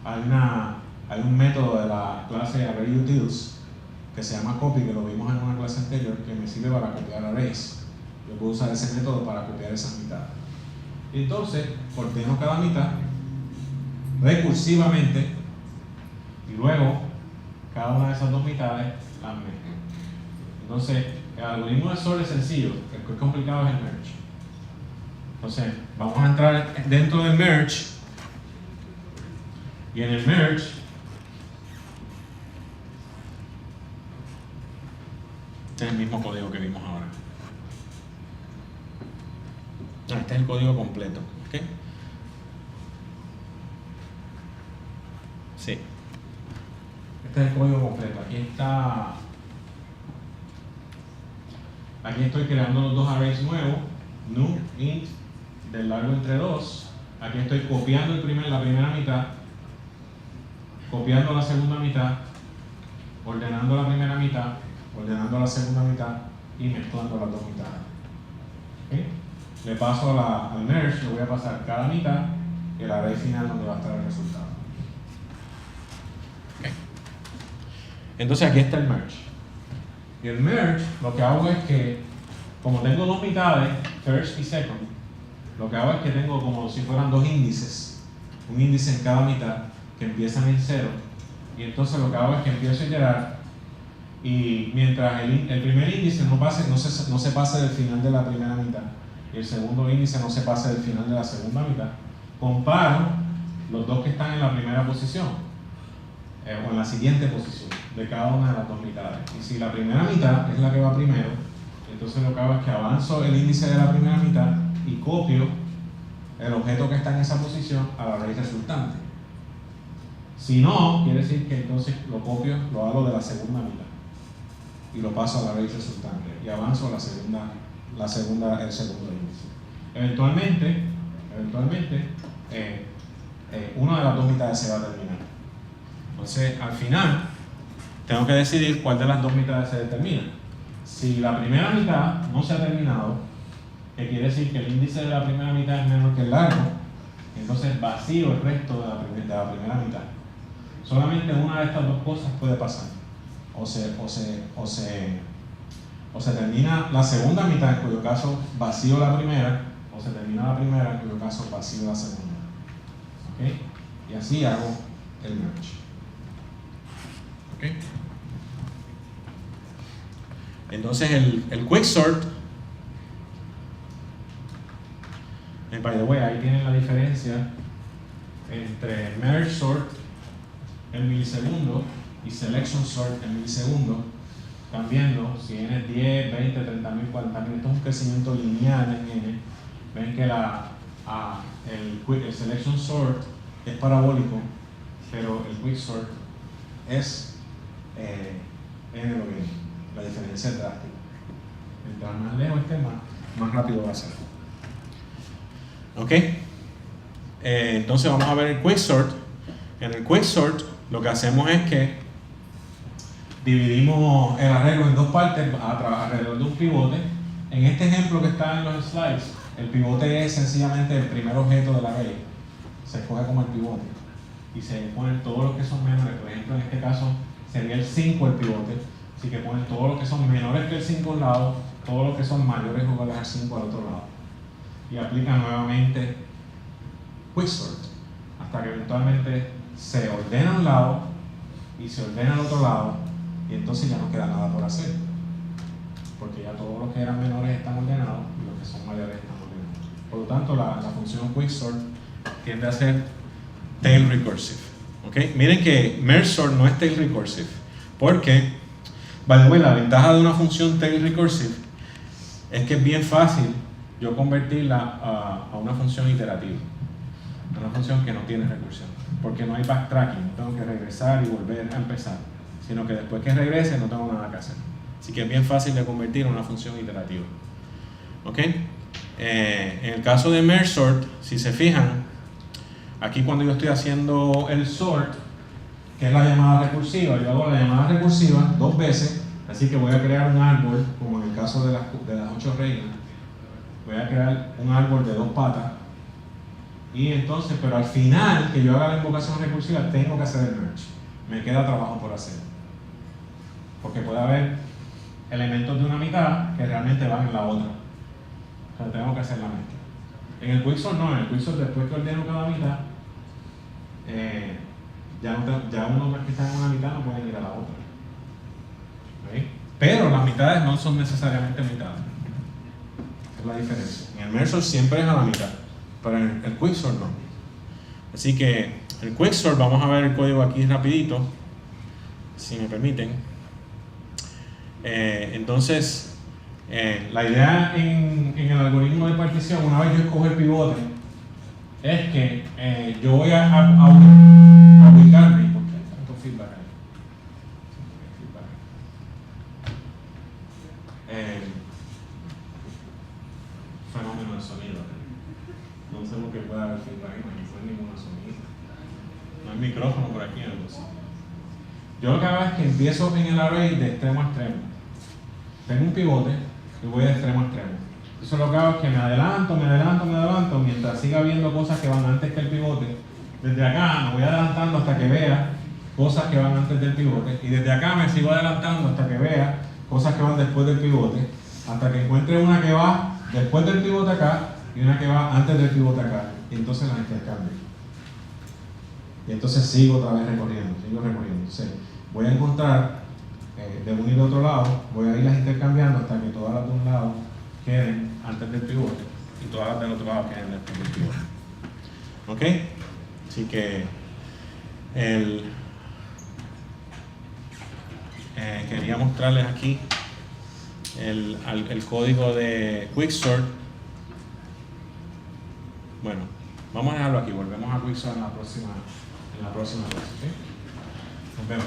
Hay un método de la clase ArrayUtils que se llama copy, que lo vimos en una clase anterior, que me sirve para copiar arrays. Yo puedo usar ese método para copiar esas mitades. Entonces, ordeno cada mitad recursivamente y luego cada una de esas dos mitades las mezclo. Entonces, el algoritmo de sort es sencillo, el que es complicado es el merge. Entonces, vamos a entrar dentro del merge y en el merge este es el mismo código que vimos ahora. Este es el código completo. ¿Okay? Sí. Este es el código completo. Aquí estoy creando los dos arrays nuevos, new, int, del largo entre 2. Aquí estoy copiando la primera mitad, copiando la segunda mitad, ordenando la primera mitad, ordenando la segunda mitad y mezclando las dos mitades. ¿Okay? Le paso al merge, le voy a pasar cada mitad y el array final donde va a estar el resultado. Okay. Entonces aquí está el merge. Y el merge, lo que hago es que, como tengo dos mitades, first y second, lo que hago es que tengo como si fueran dos índices, un índice en cada mitad que empiezan en 0. Y entonces lo que hago es que empiezo a iterar y mientras el primer índice no se pase del final de la primera mitad y el segundo índice no se pase del final de la segunda mitad, comparo los dos que están en la primera posición o en la siguiente posición de cada una de las dos mitades. Y si la primera mitad es la que va primero, entonces lo que hago es que avanzo el índice de la primera mitad y copio el objeto que está en esa posición a la raíz resultante. Si no, quiere decir que entonces lo hago de la segunda mitad y lo paso a la raíz resultante y avanzo a la segunda el segundo índice. Eventualmente, una de las dos mitades se va a terminar. Entonces, al final, tengo que decidir cuál de las dos mitades se determina. Si la primera mitad no se ha terminado, que quiere decir que el índice de la primera mitad es menor que el largo, entonces vacío el resto de la primera mitad. Solamente una de estas dos cosas puede pasar. O se termina la segunda mitad, en cuyo caso vacío la primera, o se termina la primera, en cuyo caso vacío la segunda. ¿Ok? Y así hago el merge. ¿Ok? Entonces el quicksort, by the way, ahí tienen la diferencia entre merge sort en milisegundos y selection sort en milisegundos. Están viendo si n es 10, 20, 30.000, 40.000, esto es un crecimiento lineal en n. Ven que el selection sort es parabólico, pero el quicksort es n log n. La diferencia es drástica. Mientras más lejos esté, más rápido va a ser. ¿Ok? Entonces vamos a ver el quicksort. En el quicksort lo que hacemos es que dividimos el arreglo en dos partes alrededor de un pivote. En este ejemplo que está en los slides, el pivote es sencillamente el primer objeto del array. Se escoge como el pivote y se ponen todos los que son menores. Por ejemplo, en este caso sería el 5 el pivote. Así que ponen todos los que son menores que el 5 a un lado, todos los que son mayores o iguales al 5 al otro lado. Y aplican nuevamente quicksort hasta que eventualmente se ordena a un lado y se ordena al otro lado, y entonces ya no queda nada por hacer, porque ya todos los que eran menores están ordenados y los que son mayores están ordenados. Por lo tanto, la función quicksort tiende a ser tail recursive. ¿Okay? Miren que merge sort no es tail recursive, porque, by the way, la ventaja de una función tail recursive es que es bien fácil yo convertirla a una función iterativa, a una función que no tiene recursión, porque no hay backtracking, no tengo que regresar y volver a empezar, sino que después que regrese no tengo nada que hacer. Así que es bien fácil de convertir en una función iterativa. ¿Ok? En el caso de merge sort, si se fijan, aquí cuando yo estoy haciendo el sort, que es la llamada recursiva, yo hago la llamada recursiva dos veces, así que voy a crear un árbol, como en el caso de las 8 reinas, voy a crear un árbol de 2 patas, y entonces, pero al final que yo haga la invocación recursiva tengo que hacer el merge. Me queda trabajo por hacer, porque puede haber elementos de una mitad que realmente van en la otra, o sea, tengo que hacer la mezcla. En el quicksort no, en el quicksort después que ordeno cada mitad, ya uno que está en una mitad no puede ir a la otra. ¿Okay? Pero las mitades no son necesariamente mitades. Es la diferencia. En el merge sort siempre es a la mitad, pero en el quicksort no. Así que el quicksort, vamos a ver el código aquí rapidito, si me permiten. Entonces, la idea en el algoritmo de partición, una vez yo escojo el pivote, es que yo voy a ubicarme. ¿Por qué hay tanto feedback ahí? Fenómeno de sonido. No sé por qué puede haber feedback ahí, no hay ningún sonido. No hay micrófono por aquí, algo así. Yo lo que hago es que empiezo en el array de extremo a extremo. Tengo un pivote y voy de extremo a extremo. Eso lo que hago es que me adelanto, mientras siga viendo cosas que van antes que el pivote. Desde acá me voy adelantando hasta que vea cosas que van antes del pivote. Y desde acá me sigo adelantando hasta que vea cosas que van después del pivote. Hasta que encuentre una que va después del pivote acá y una que va antes del pivote acá. Y entonces las intercambio. Y entonces sigo otra vez recorriendo. Entonces voy a encontrar de un y de otro lado, voy a irlas intercambiando hasta que todas las de un lado queden antes del pivote y todas las del otro lado queden después del pivote. ¿Ok? Así que quería mostrarles aquí el código de quicksort. Bueno, vamos a dejarlo aquí, volvemos a quicksort en la próxima clase. ¿Okay? Nos vemos.